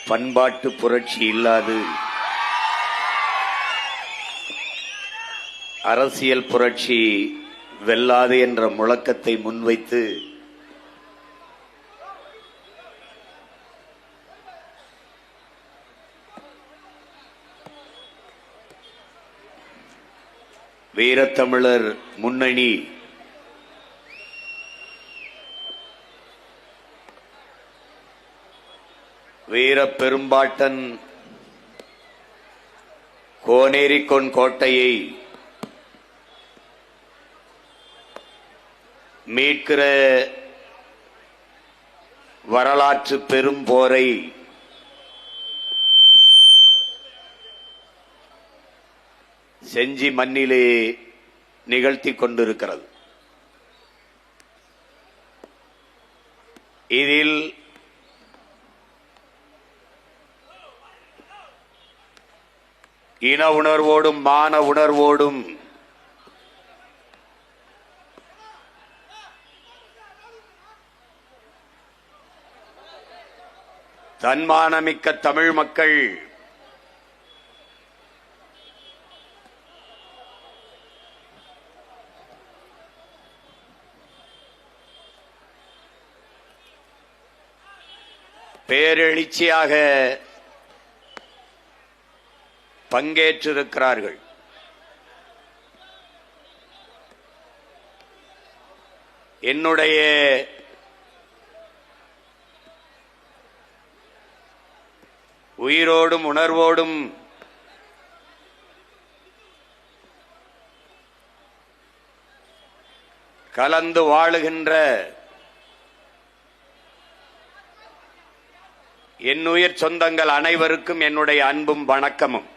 பண்பாட்டு புரட்சி இல்லாது அரசியல் புரட்சி வெல்லாது என்ற முழக்கத்தை முன்வைத்து வீரத்தமிழர் முன்னணி வீரப்பெரும்பாட்டன் கோனேரிக்கொன் கோட்டையை மீட்கிற வரலாற்று பெரும் போரை செஞ்சி மண்ணிலே நிகழ்த்தி கொண்டிருக்கிறது. இதில் இன உணர்வோடும் மான உணர்வோடும் தன்மானமிக்க தமிழ் மக்கள் பேரெழுச்சியாக பங்கேற்றிருக்கிறார்கள். என்னுடைய உயிரோடும் உணர்வோடும் கலந்து வாழுகின்ற என்னுயிர் சொந்தங்கள் அனைவருக்கும் என்னுடைய அன்பும் வணக்கமும்.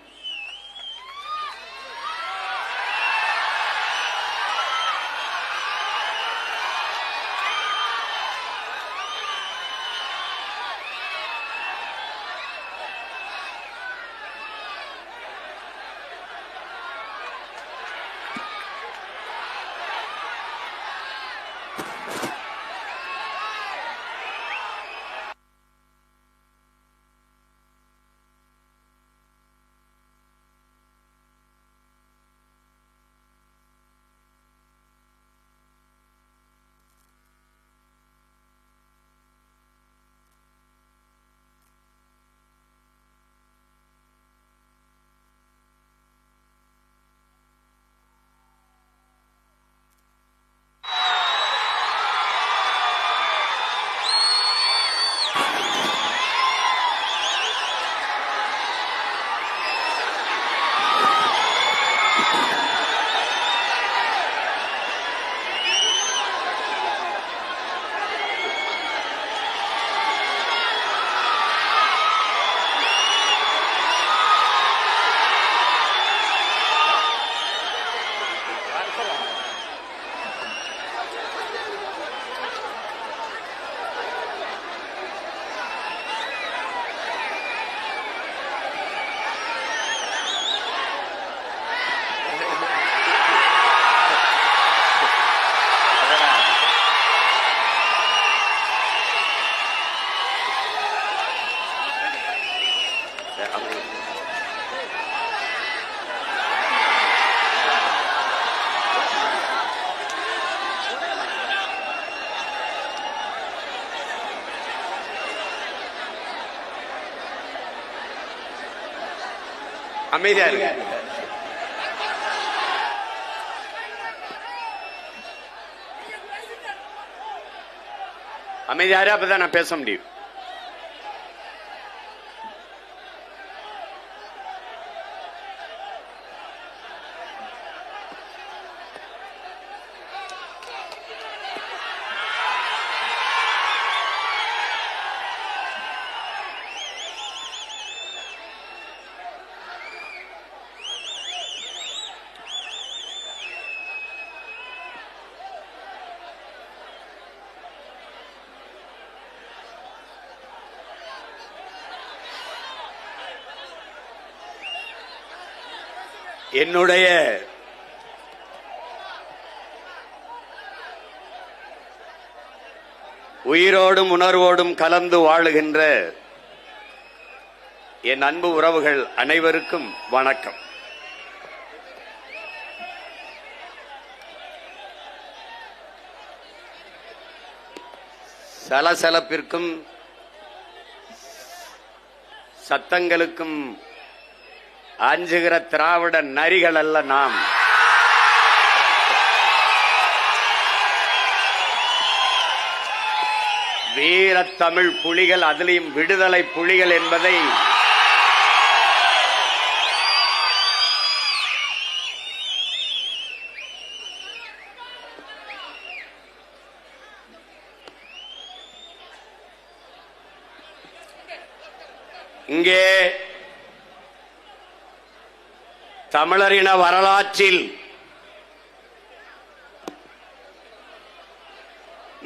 அமைதியா இருக்கு. அமைதியாரு, அப்பதான் நான் பேச முடியும். என்னுடைய உயிரோடும் உணர்வோடும் கலந்து வாழுகின்ற என் அன்பு உறவுகள் அனைவருக்கும் வணக்கம். சலசலப்பிற்கும் சத்தங்களுக்கும் அஞ்சுகிற திராவிட நரிகள் அல்ல நாம். வீரத்தமிழ் புலிகள், அதிலையும் விடுதலை புலிகள் என்பதை இங்கே தமிழரின வரலாற்றில்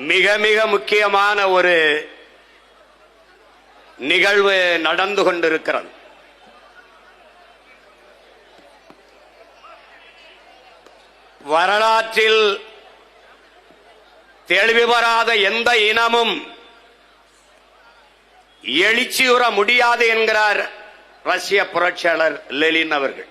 மிக மிக முக்கியமான ஒரு நிகழ்வு நடந்து கொண்டிருக்கிறது. வரலாற்றில் தெளிவு பெறாத எந்த இனமும் எழுச்சியுற முடியாது என்கிறார் ரஷ்ய புரட்சியாளர் லெனின் அவர்கள்.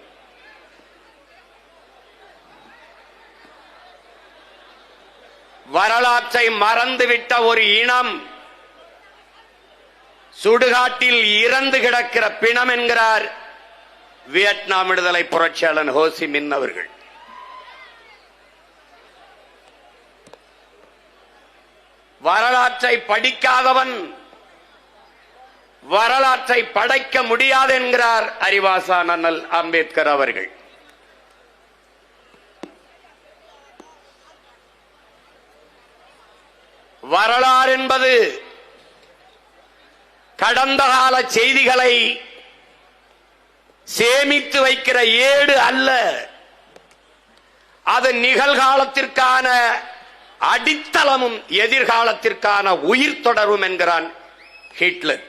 வரலாற்றை மறந்துவிட்ட ஒரு இனம் சுடுகாட்டில் இறந்து கிடக்கிற பிணம் என்கிறார் வியட்நாம் விடுதலை புரட்சியாளர் ஹோ சி மின் அவர்கள். வரலாற்றை படிக்காதவன் வரலாற்றை படைக்க முடியாது என்கிறார் அறிவாசான் அண்ணல் அம்பேத்கர் அவர்கள். வரலாறு என்பது கடந்த கால செய்திகளை சேமித்து வைக்கிற ஏடு அல்ல, அது நிகழ்காலத்திற்கான அடித்தளமும் எதிர்காலத்திற்கான உயிர் தொடரும் என்கிறான் ஹிட்லர்.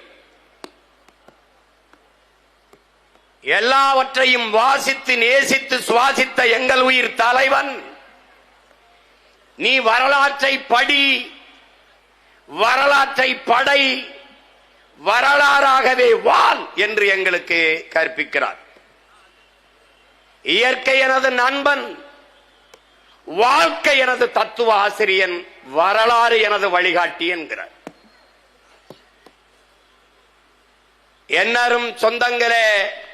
எல்லாவற்றையும் வாசித்து நேசித்து சுவாசித்த எங்கள் உயிர் தலைவன், நீ வரலாற்றை படி, வரலாற்றை படை, வரலாறாகவே வாழ் என்று எங்களுக்கு கற்பிக்கிறார். இயற்கை எனது நண்பன், வாழ்க்கை எனது தத்துவ ஆசிரியன், வரலாறு எனது வழிகாட்டி என்கிறார். என்னரும் சொந்தங்களே,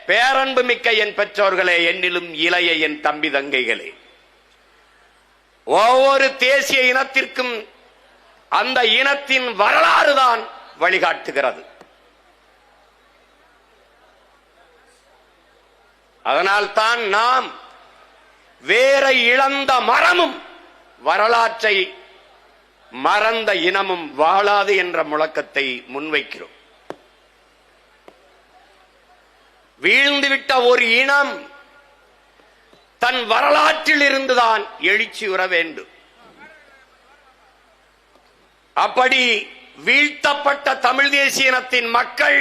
பேரன்பு மிக்க என் பெற்றோர்களே, என்னிலும் இளைய என் தம்பி தங்கைகளே, ஒவ்வொரு தேசிய இனத்திற்கும் அந்த இனத்தின் வரலாறு தான் வழிகாட்டுகிறது. அதனால்தான் நாம் வேரை இழந்த மரமும் வரலாற்றை மறந்த இனமும் வாழாது என்ற முழக்கத்தை முன்வைக்கிறோம். வீழ்ந்துவிட்ட ஒரு இனம் தன் வரலாற்றில் இருந்துதான் எழுச்சியுற வேண்டும். அப்படி வீழ்த்தப்பட்ட தமிழ் தேசிய இனத்தின் மக்கள்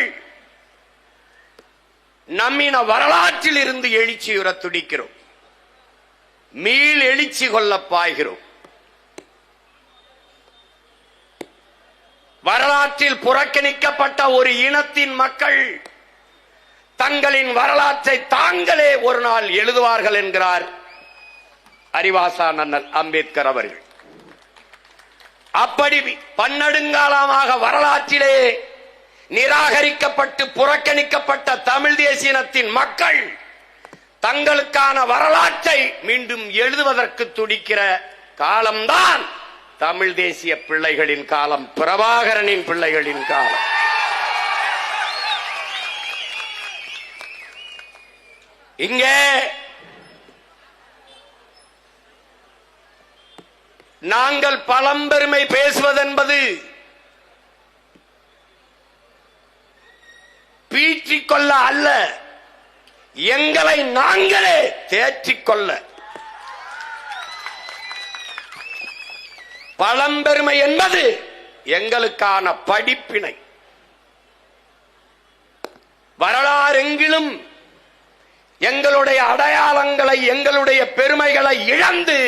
நம்மின வரலாற்றில் இருந்து எழுச்சியுற துடிக்கிறோம், மீள் எழுச்சி கொள்ள பாய்கிறோம். வரலாற்றில் புறக்கணிக்கப்பட்ட ஒரு இனத்தின் மக்கள் தங்களின் வரலாற்றை தாங்களே ஒரு நாள் எழுதுவார்கள் என்கிறார் அறிவாசான் அண்ணல் அம்பேத்கர் அவர்கள். அப்படி பன்னெடுங்காலமாக வரலாற்றிலே நிராகரிக்கப்பட்டு புறக்கணிக்கப்பட்ட தமிழ் தேசிய இனத்தின் மக்கள் தங்களுக்கான வரலாற்றை மீண்டும் எழுதுவதற்கு துடிக்கிற காலம்தான் தமிழ் தேசிய பிள்ளைகளின் காலம், பிரபாகரனின் பிள்ளைகளின் காலம். இங்கே நாங்கள் பழம்பெருமை பேசுவதென்பது பீற்றிக்கொள்ள அல்ல, எங்களை நாங்களே தேற்றிக்கொள்ள. பழம்பெருமை என்பது எங்களுக்கான படிப்பினை. வரலாறெங்கிலும் எங்களுடைய அடையாளங்களை, எங்களுடைய பெருமைகளை இழந்து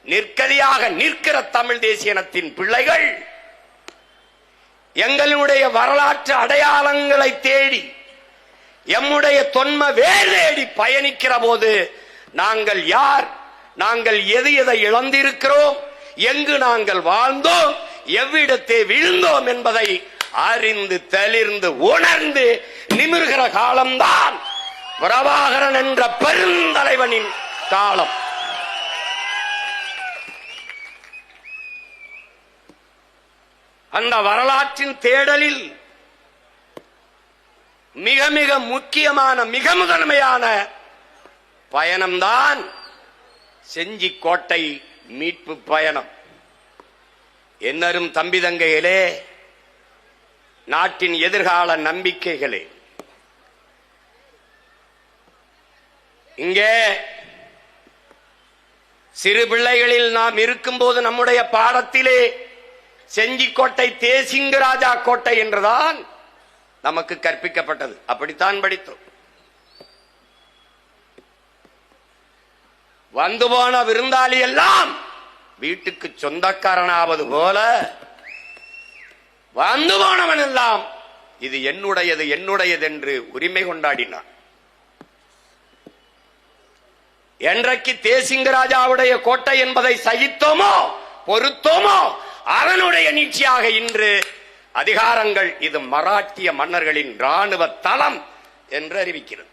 நிற்கதியாக நிற்கிற தமிழ் தேசிய இனத்தின் பிள்ளைகள் எங்களுடைய வரலாற்று அடையாளங்களை தேடி எம்முடைய தொன்ம வேர்வேடி பயணிக்கிற போது நாங்கள் யார், நாங்கள் எது எதை இழந்திருக்கிறோம், எங்கு நாங்கள் வாழ்ந்தோம், எவ்விடத்தை விழுந்தோம் என்பதை அறிந்து தெளிர்ந்து உணர்ந்து நிமிர்கிற காலம்தான் பிரபாகரன் என்ற பெருந்தலைவனின் காலம். அந்த வரலாற்றின் தேடலில் மிக மிக முக்கியமான மிக முதன்மையான பயணம்தான் செஞ்சி கோட்டை மீட்பு பயணம். என்னரும் தம்பி தங்கைகளே, நாட்டின் எதிர்கால நம்பிக்கைகளே, இங்கே சிறு பிள்ளைகளில் நாம் இருக்கும்போது நம்முடைய பாடத்திலே செஞ்சிக்கோட்டை தேசிங்கராஜா கோட்டை என்றுதான் நமக்கு கற்பிக்கப்பட்டது. அப்படித்தான் படித்தோம். வந்து போன விருந்தாளி எல்லாம் வீட்டுக்கு சொந்தக்காரனாவது போல வந்து போனவன் எல்லாம் இது என்னுடையது என்னுடையது என்று உரிமை கொண்டாடினான். என்றைக்கு தேசிங்கராஜாவுடைய கோட்டை என்பதை சகித்தோமோ பொறுத்தோமோ அவனுடைய நீட்சியாக இன்று அதிகாரங்கள் இது மராட்டிய மன்னர்களின் ராணுவ தளம் என்று அறிவிக்கிறது.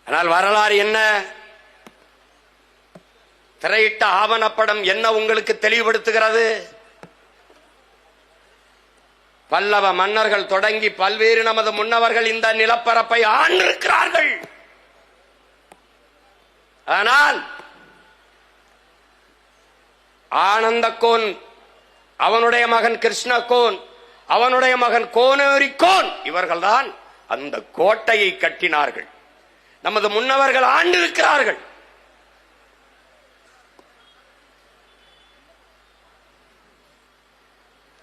ஆனால் வரலாறு என்ன, திரையிட்ட ஆவணப்படம் என்ன உங்களுக்கு தெளிவுபடுத்துகிறது? பல்லவ மன்னர்கள் தொடங்கி பல்வேறு நமது முன்னவர்கள் இந்த நிலப்பரப்பை ஆண்டிருக்கிறார்கள். ஆனால் ஆனந்தகோன், அவனுடைய மகன் கிருஷ்ணகோன், அவனுடைய மகன் கோனேரிக்கோன், இவர்கள்தான் அந்த கோட்டையை கட்டினார்கள். நமது முன்னவர்கள் ஆண்டிருக்கிறார்கள்.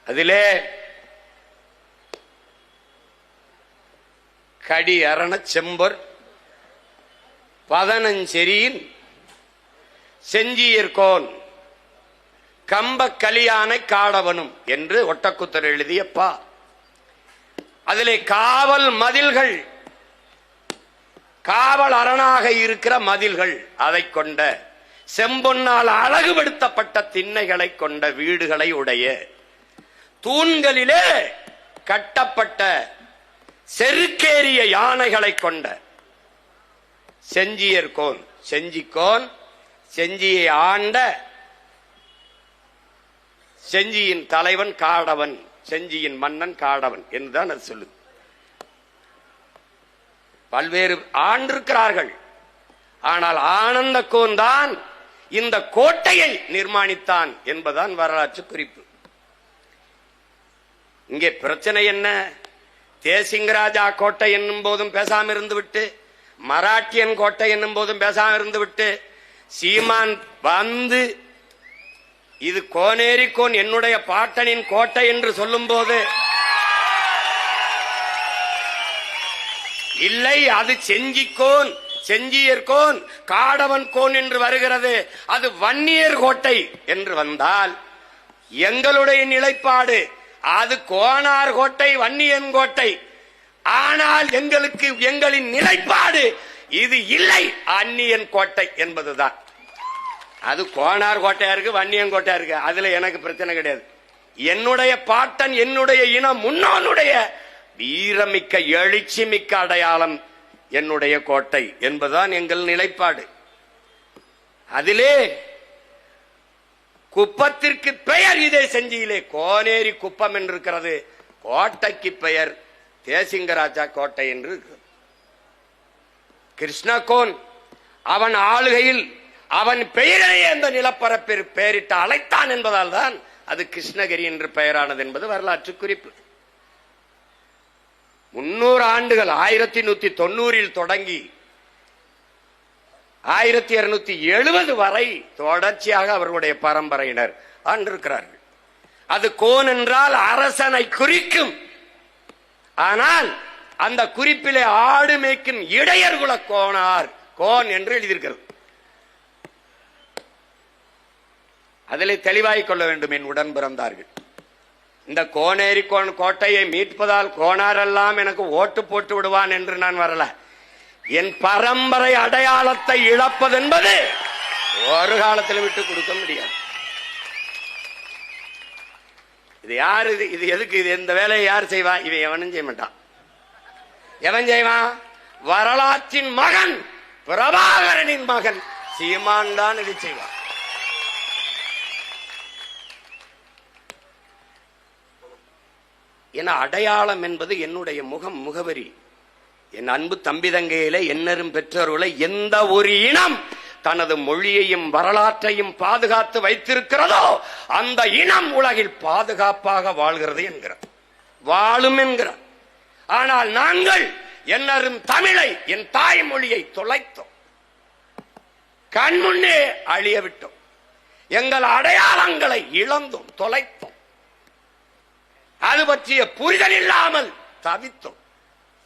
அதிலே கடி அரண செம்பர் 15 செஞ்சியர்கோன் கம்ப கலியானை காடவனும் என்று ஒட்டக்குத்தர் எழுதியப்பா. அதிலே காவல் மதில்கள், காவல் அரணாக இருக்கிற மதில்கள், அதை கொண்ட செம்பொன்னால் அழகுபடுத்தப்பட்ட திண்ணைகளை கொண்ட வீடுகளை உடைய தூண்களிலே கட்டப்பட்ட செருக்கேறிய யானைகளை கொண்ட செஞ்சியர்கோன், செஞ்சிக்கோன், செஞ்சியை ஆண்ட செஞ்சியின் தலைவன் காடவன், செஞ்சியின் மன்னன் காடவன் என்றுதான் அது சொல்லுது. பல்வேறு ஆண்டிருக்கிறார்கள். ஆனால் ஆனந்தகோன் தான் இந்த கோட்டையை நிர்மாணித்தான் என்பதுதான் வரலாற்று குறிப்பு. இங்கே பிரச்சனை என்ன? தேசிங்கராஜா கோட்டை என்னும் போதும் பேசாம இருந்து விட்டு, மராட்டியன் கோட்டை என்னும் போதும் பேசாம இருந்து விட்டு, சீமான் வந்து இது கோனேரிக்கோன் என்னுடைய பாட்டனின் கோட்டை என்று சொல்லும் போது, இல்லை அது செஞ்சிக்கோன், செஞ்சியர்கோன், காடவன் கோன் என்று வருகிறது, அது வன்னியர் கோட்டை என்று வந்தால் எங்களுடைய நிலைப்பாடு அது கோனார் கோட்டை, வன்னியன் கோட்டை. ஆனால் எங்களுக்கு எங்களின் நிலைப்பாடு இது இல்லை, அந்நியன் கோட்டை என்பதுதான். அது கோனார் கோட்டையா இருக்கு, வன்னியன் கோட்டையா இருக்கு, அதுல எனக்கு பிரச்சனை கிடையாது. என்னுடைய பாட்டன், என்னுடைய இனம், முன்னோனுடைய வீரமிக்க எழுச்சி மிக்க அடையாளம் என்னுடைய கோட்டை என்பதுதான் எங்கள் நிலைப்பாடு. அதிலே குப்பத்திற்கு பெயர் இதே செஞ்சியிலே கோனேரி குப்பம் என்று இருக்கிறது, கோட்டைக்கு பெயர் தேசிங்கராஜா கோட்டை என்று இருக்கிறது. கிருஷ்ணகோன் அவன் ஆளுகையில் அவன் பெயரையே அந்த நிலப்பரப்பில் பெயரிட்டு அழைத்தான் என்பதால் தான் அது கிருஷ்ணகிரி என்று பெயரானது என்பது வரலாற்று குறிப்பு. 300 ஆண்டுகள் 1190 தொடங்கி 1270 வரை தொடர்ச்சியாக அவர்களுடைய பரம்பரையினர் ஆண்டிருக்கிறார்கள். அது கோன் என்றால் அரசனை குறிக்கும். ஆனால் அந்த குறிப்பிலே ஆடு மேய்க்கும் இடையர்குல கோனார் கோன் என்று எழுதியிருக்கிறது. அதிலே தெளிவாய் கொள்ள வேண்டும் என் உடன் பிறந்தார்கள். இந்த கோனேரி கோட்டையை மீட்பதால் கோனாரெல்லாம் எனக்கு ஓட்டு போட்டு விடுவான் என்று நான் வரல. என் பரம்பரை அடையாளத்தை இழப்பது என்பது ஒரு காலத்தில் விட்டு கொடுக்க முடியாது. இது யாரு? இது எதுக்கு? இது இந்த வேலையை யார் செய்வா? இவன் எவனும் செய்ய மாட்டான். எவன் செய்வான்? வரலாற்றின் மகன் பிரபாகரனின் மகன் சீமான் தான் இது செய்வான். என அடையாளம் என்பது என்னுடைய முகம், முகவரி. என் அன்பு தம்பி தங்கையில என்னரும் பெற்றோர்களை எந்த ஒரு இனம் தனது மொழியையும் வரலாற்றையும் பாதுகாத்து வைத்திருக்கிறதோ அந்த இனம் உலகில் பாதுகாப்பாக வாழ்கிறது என்கிறார், வாழும் என்கிறார். ஆனால் நாங்கள் என்னரும் தமிழை, என் தாய்மொழியை தொலைத்தோம், கண்முன்னே அழிய விட்டோம், எங்கள் அடையாளங்களை இழந்தோம், தொலைத்தோம். அது பற்றிய புரிதல் இல்லாமல் தவித்தோம்,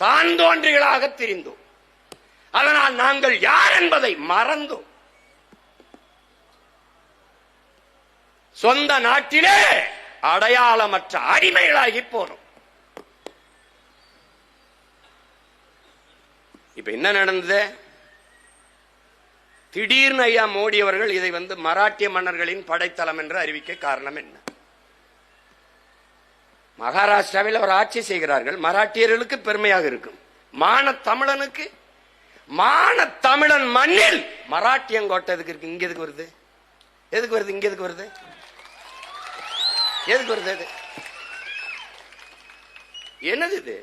தான் தோன்றிகளாக திரிந்தோம். அதனால் நாங்கள் யார் என்பதை மறந்தோம். சொந்த நாட்டிலே அடையாளமற்ற அடிமைகளாகி போனோம். இப்ப என்ன நடந்தது? திடீர்னு ஐயா மோடி அவர்கள் இதை மராட்டிய மன்னர்களின் படைத்தளம் என்று அறிவிக்க காரணம் என்ன? மகாராஷ்டிராவில் அவர் ஆட்சி செய்கிறார்கள், மராட்டியர்களுக்கு பெருமையாக இருக்கும். மான தமிழனுக்கு, மான தமிழன் மண்ணில் மராட்டியங்கோட்டை எதுக்கு இருக்கு? இங்க எதுக்கு வருது? எதுக்கு வருது? இங்க எதுக்கு வருது? எதுக்கு வருது? அது என்னது? இது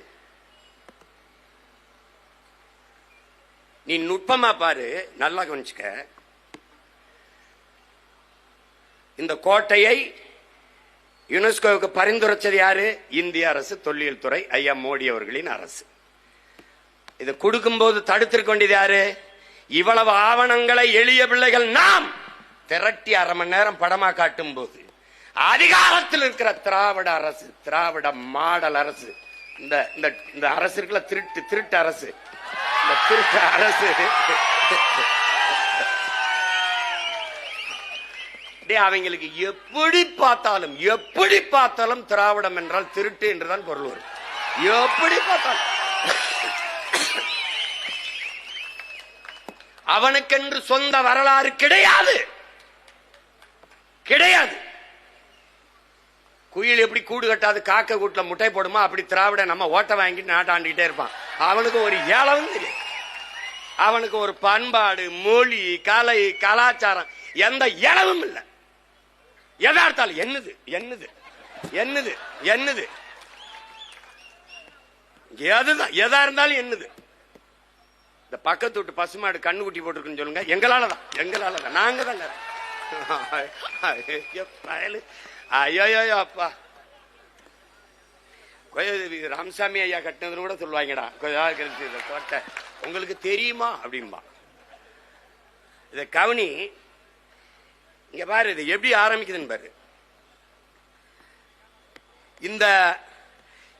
நீ நுட்பமா பாரு, நல்லா கவனிச்சுக்க. இந்த கோட்டையை யுனெஸ்கோவுக்கு பரிந்துரைச்சது யாரு? இந்திய அரசு, தொல்லியல் துறை, ஐயா மோடி அவர்களின் அரசு. இதை கொடுக்கும்போது தடுத்திருக்க வேண்டியது யாரு? இவ்வளவு ஆவணங்களை எளிய பிள்ளைகள் நாம் திரட்டி அரை மணி நேரம் படமா காட்டும் போது அதிகாரத்தில் இருக்கிற திராவிட அரசு, திராவிட மாடல் அரசு, இந்த அரசு இருக்குல்ல, திருட்டு அரசு, இந்த திருட்டு அரசு அவங்களுக்கு எப்படி பார்த்தாலும் திராவிடம் என்றால் திருட்டு என்றுதான் பொருள் வரும். எப்படி பார்த்தாலும் அவனுக்கென்று சொந்த வரலாறு கிடையாது. குயில் எப்படி கூடு கட்டாது காக்க கூட்டுல முட்டை போடுமா, அப்படி திராவிட நம்ம ஓட்ட வாங்கிட்டு நாட்டாண்டிக்கிட்டே இருப்பான். அவனுக்கு ஒரு ஏளவும் தெரியும். அவனுக்கு ஒரு பண்பாடு, மொழி, கலை, கலாச்சாரம் எந்த இளவும் இல்லை. எதா இருந்தாலும் என்னது எதுதான், எதா இருந்தாலும் என்னது. இந்த பக்கத்து விட்டு பசுமாடு கண்ணு குட்டி போட்டுருக்குன்னு சொல்லுங்க, எங்களாலதான் நாங்க தாங்க. ஐயோ அப்பா, ராமசாமி ஐயா கட்டினது கூட சொல்லுவாங்கடா கோட்டை உங்களுக்கு தெரியுமா அப்படின்பா. இத கவனி, இங்க பாரு, இது எப்படி ஆரம்பிக்குதுன்னு பாரு. இந்த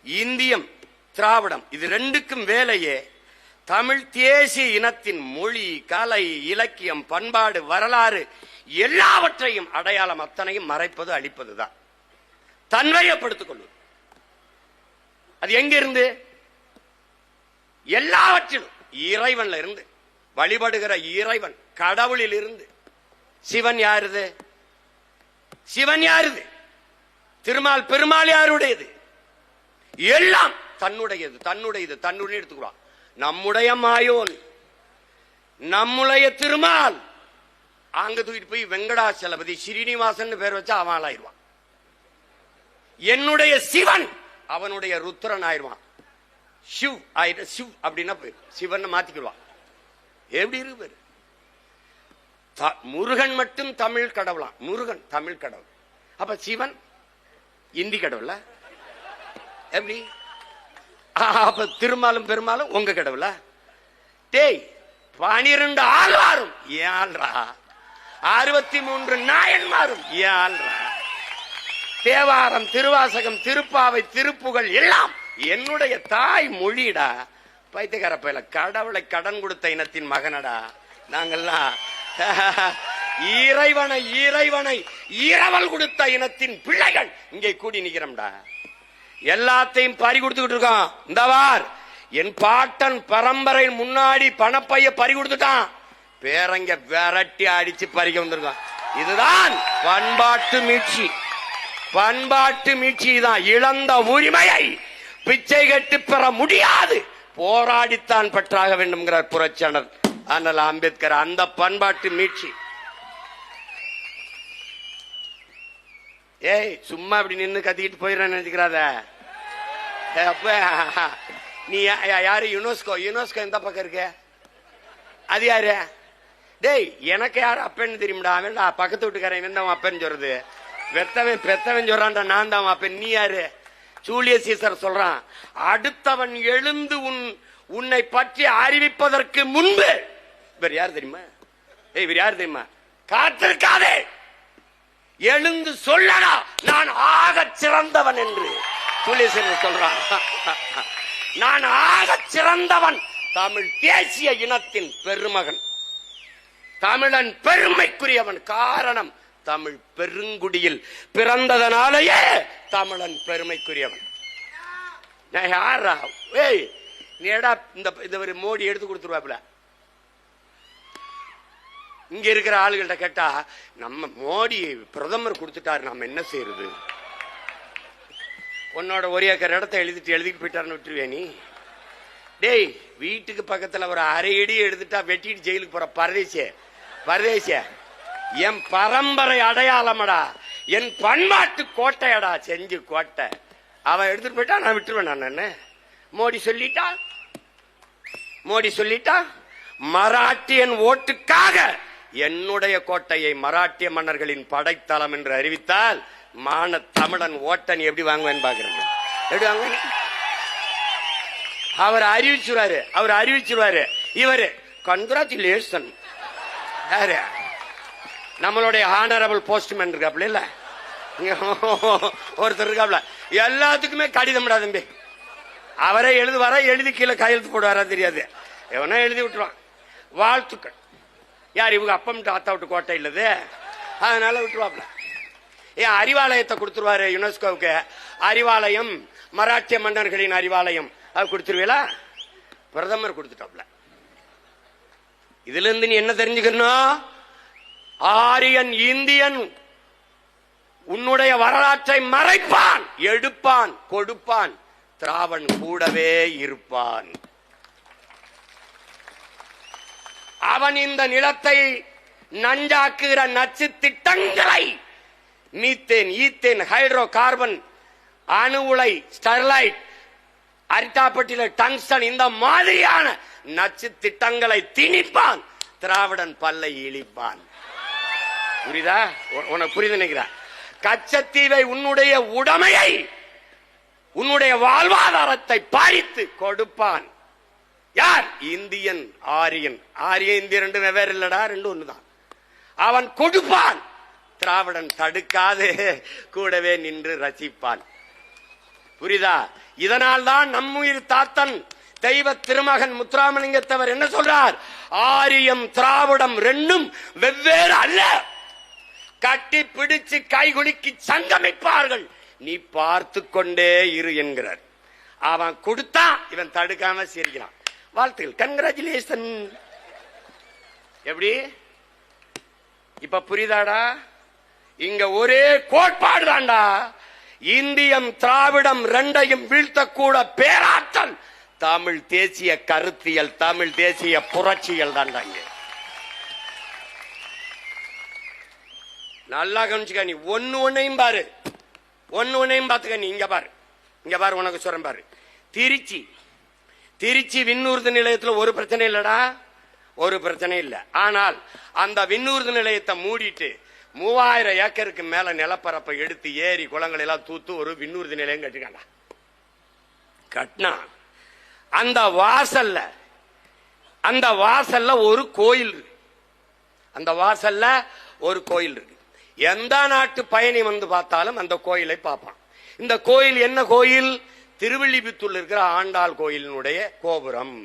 இந்தியம், திராவிடம், இது ரெண்டுக்கும் வேலையே தமிழ் தேசிய இனத்தின் மொழி, கலை, இலக்கியம், பண்பாடு, வரலாறு எல்லாவற்றையும், அடையாளம் அத்தனையும் மறைப்பது, அழிப்பதுதான், தன்வயப்படுத்திக் கொள்வது. அது எங்க இருந்து? எல்லாவற்றிலும் இறைவன்ல இருந்து, வழிபடுகிற இறைவன், கடவுளில் இருந்து. சிவன் யாருது? திருமால் பெருமாள் யாருடையது? எல்லாம் தன்னுடையது. தன்னுடைய எடுத்துக்குவான். நம்முடைய மாயோன், நம்முடைய திருமால், அங்க தூக்கிட்டு போய் வெங்கடாச்சலபதி, ஸ்ரீனிவாசன் பேர் வச்சா அவன் ஆயிடுவான். என்னுடைய சிவன் அவனுடைய ருத்ரன் ஆயிடுவான். சிவ் ஆயிட்ட, சிவ் அப்படின்னா சிவன் மாத்திக்குவான். எப்படி இருக்கு? முருகன் மட்டும் தமிழ் கடவுளாம். முருகன் தமிழ் கடவுள். அப்ப சிவன் இந்தி கடவுள? எப்படி? அப்ப திருமாலும் பெருமாளும் உங்க கடவுள? டேய், 12 ஆழ்வாரும் ஏழ்ரா, 63 நாயன்மாரும் ஏழ்ரா, தேவாரம், திருவாசகம், திருப்பாவை, திருப்புகழ் எல்லாம் என்னுடைய தாய் மொழிடா. பைத்தியக்கார பையல, கடவுளை கடன் கொடுத்த இனத்தின் மகனடா நாங்கெல்லாம். இறைவனை இறைவனை இரவல் கொடுத்த இனத்தின் பிள்ளைகள் இங்கே கூடி நிக்கிறோம்டா. எல்லாத்தையும் பறி கொடுத்துக்கிட்டு இருக்கோம். இந்தவார் என் பாட்டன் பரம்பரை முன்னாடி பணப்பைய பறி கொடுத்துட்டான், பேரங்க விரட்டி அடிச்சு பறிக்க வந்திருக்கான். இதுதான் பண்பாட்டு மீட்சி. பண்பாட்டு மீட்சி தான். இழந்த உரிமையை பிச்சை கட்டு பெற முடியாது, போராடித்தான் பெற்றாக வேண்டும்ங்கிறார் புரட்சியாளர் அண்ணல் அம்பேத்கர். அந்த பண்பாட்டு மீட்சி. ஏய் சும்மா அப்படி நின்று கத்திக்கிட்டு போயிடறான்னு நினைச்சுக்கிறாத. நீ யாரு? யுனெஸ்கோ. யுனெஸ்கோ எந்த பக்கம் இருக்க? அது யாரு? டேய் எனக்கு யாரு அப்பன்னு தெரியும்டா. அவன்டா பக்கத்து வீட்டுக்காரன் இவன் தான் அப்பன்னு சொல்றது. வெத்தவன் பெத்தவன் சொல்றான்டா நான் தான் அப்பன். நீ யாரு? ஜூலியஸ் சீசர் சொல்றான், அடுத்தவன் எழுந்து உன்னை பற்றி அறிவிப்பதற்கு முன்பு இவர் யார் தெரியுமா? இவர் யார் தெரியுமா? காத்திருக்காதே, எழுந்து சொல்லடா நான் ஆக சிறந்தவன் என்று ஜூலியஸ் சீசர் சொல்றான். நான் ஆக சிறந்தவன், தமிழ் தேசிய இனத்தின் பெருமகன், தமிழன் பெருமைக்குரியவன். காரணம் தமிழ் பெருங்குடியில் பிறந்ததனாலேயே தமிழன் பெருமைக்குரியவன். யாரா? ஏய் நீடா இந்த மோடி எடுத்து கொடுத்துருவாப்ல. இங்க இருக்கிற ஆளுகள்கிட்ட கேட்டா, நம்ம மோடி பிரதமர் கொடுத்துட்டாரு, நம்ம என்ன செய்யறது? உன்னோட ஒரு ஏக்கர் இடத்தை எழுதிட்டு போயிட்டாருன்னு விட்டுருவே நீ? டேய் வீட்டுக்கு பக்கத்துல ஒரு அரை அடி எடுத்துட்டா வெட்டிட்டு ஜெயிலுக்கு போற பரதேசிய என் பரம்பரை அடையாளமடா, என் பண்பாட்டு கோட்டையடா செஞ்சு கோட்டை. அவன் எடுத்துட்டு போயிட்டா நான் விட்டுருவேன். நான் மோடி சொல்லிட்டா மராட்டியன் ஓட்டுக்காக என்னுடைய கோட்டையை மராட்டிய மன்னர்களின் படைத்தளம் என்று அறிவித்தால் மான தமிழன் ஓட்டை எப்படி வாங்குவேன்னு பாக்குறேன். எப்படி வாங்குவேன்? அவர் அறிவிச்சிருவாரு. இவரு கங்க்ராச்சுலேஷன். யாரு? நம்மளுடைய ஹானரபிள் போஸ்ட்மேன் இருக்காப்ல, இல்ல ஒருத்தர் இருக்காப்ல, எல்லாத்துக்குமே கடிதம் தம்பி. அவரே எழுதுவாரா, எழுதி கீழே கையெழுத்து போடுவாரா தெரியாது, எவனா எழுதி விட்டுருவான். வாழ்த்துக்கள். யார்? இவங்க அப்பம் தாத்தா விட்டு கோட்டை இல்லது, அதனால விட்டுருவாப்ல. ஏன் அறிவாலயத்தை கொடுத்துருவாரு யுனெஸ்கோவுக்கு. அறிவாலயம் மராட்டிய மன்னர்களின் அறிவாலயம், அது கொடுத்துருவீங்களா? பிரதமர் கொடுத்துட்டாப்ல. இதுல இருந்து நீ என்ன தெரிஞ்சுக்கணும்? ஆரியன் இந்தியன் உன்னுடைய வரலாற்றை மறைப்பான், எடுப்பான், கொடுப்பான். திராவன் கூடவே இருப்பான். அவன் இந்த நிலத்தை நஞ்சாக்குகிற நச்சு திட்டங்களை, மீத்தேன், ஈத்தேன், ஹைட்ரோ கார்பன், அணு உலை, ஸ்டெர்லைட், அரிட்டாப்பட்டியில டங்ஸ்டன், இந்த மாதிரியான நச்சு திட்டங்களை திணிப்பான். திராவிடன் பல்லை இழிப்பான். புரியுதா? உனக்கு புரியுது நினைக்கிறா? கச்சத்தீவை உன்னுடைய உடைமையை, உன்னுடைய வாழ்வாதாரத்தை பறித்து கொடுப்பான். யார்? இந்தியன், ஆரியன். ஆரிய இந்திய ரெண்டு வெவ்வேறு இல்லடா, ரெண்டு ஒண்ணுதான். அவன் கொடுப்பான், திராவிடன் தடுக்காது கூடவே நின்று ரசிப்பான். புரியுதா? இதனால் தான் நம்முயிர் தாத்தன் தெய்வ திருமகன் முத்துராமலிங்கத்தவர் என்ன சொல்றார்? ஆரியம் திராவிடம் ரெண்டும் வெவ்வேறு அல்ல, கட்டி பிடிச்சு கைகுலுக்கி சங்கமிப்பார்கள், நீ பார்த்து கொண்டே இரு என்கிறார். அவன் கொடுத்தா இவன் தடுக்காம சிரிக்கிறான். வாழ்த்துக்கள், கங்க்ராச்சுலேஷன். எப்படி இப்ப புரியுதாடா? இங்க ஒரே கோட்பாடு தான்டா. இந்தியம் திராவிடம் ரெண்டையும் வீழ்த்தக்கூட பேராற்றல் தமிழ் தேசிய கருத்தியல், தமிழ் தேசிய புரட்சிகள் தான்டா. இங்க நல்லா கவனிச்சுக்க. நீ ஒன்னையும் பாரு, ஒன்னையும் பாத்துக்க. நீ இங்க பாரு, உனக்கு சொல்றேன் பாரு. திருச்சி விண்ணூர்தி நிலையத்தில் ஒரு பிரச்சனை இல்லடா, ஒரு பிரச்சனை இல்ல. ஆனால் அந்த விண்ணூர்தி நிலையத்தை மூடிட்டு 3000 ஏக்கருக்கு மேல நிலப்பரப்பை எடுத்து ஏரி குளங்கள் எல்லாம் தூத்து ஒரு விண்ணூர்தி நிலையம் கட்டிக்காண்டா. கட்டினா அந்த வாசல்ல ஒரு கோயில் இருக்கு. அந்த வாசல்ல ஒரு கோயில் இருக்கு. எந்த நாட்டு பயணி வந்து பார்த்தாலும் அந்த கோயிலை பார்ப்பான். இந்த கோயில் என்ன கோயில்? திருவில்லிபுத்தூர்ல இருக்கிற ஆண்டாள் கோயிலினுடைய கோபுரம்.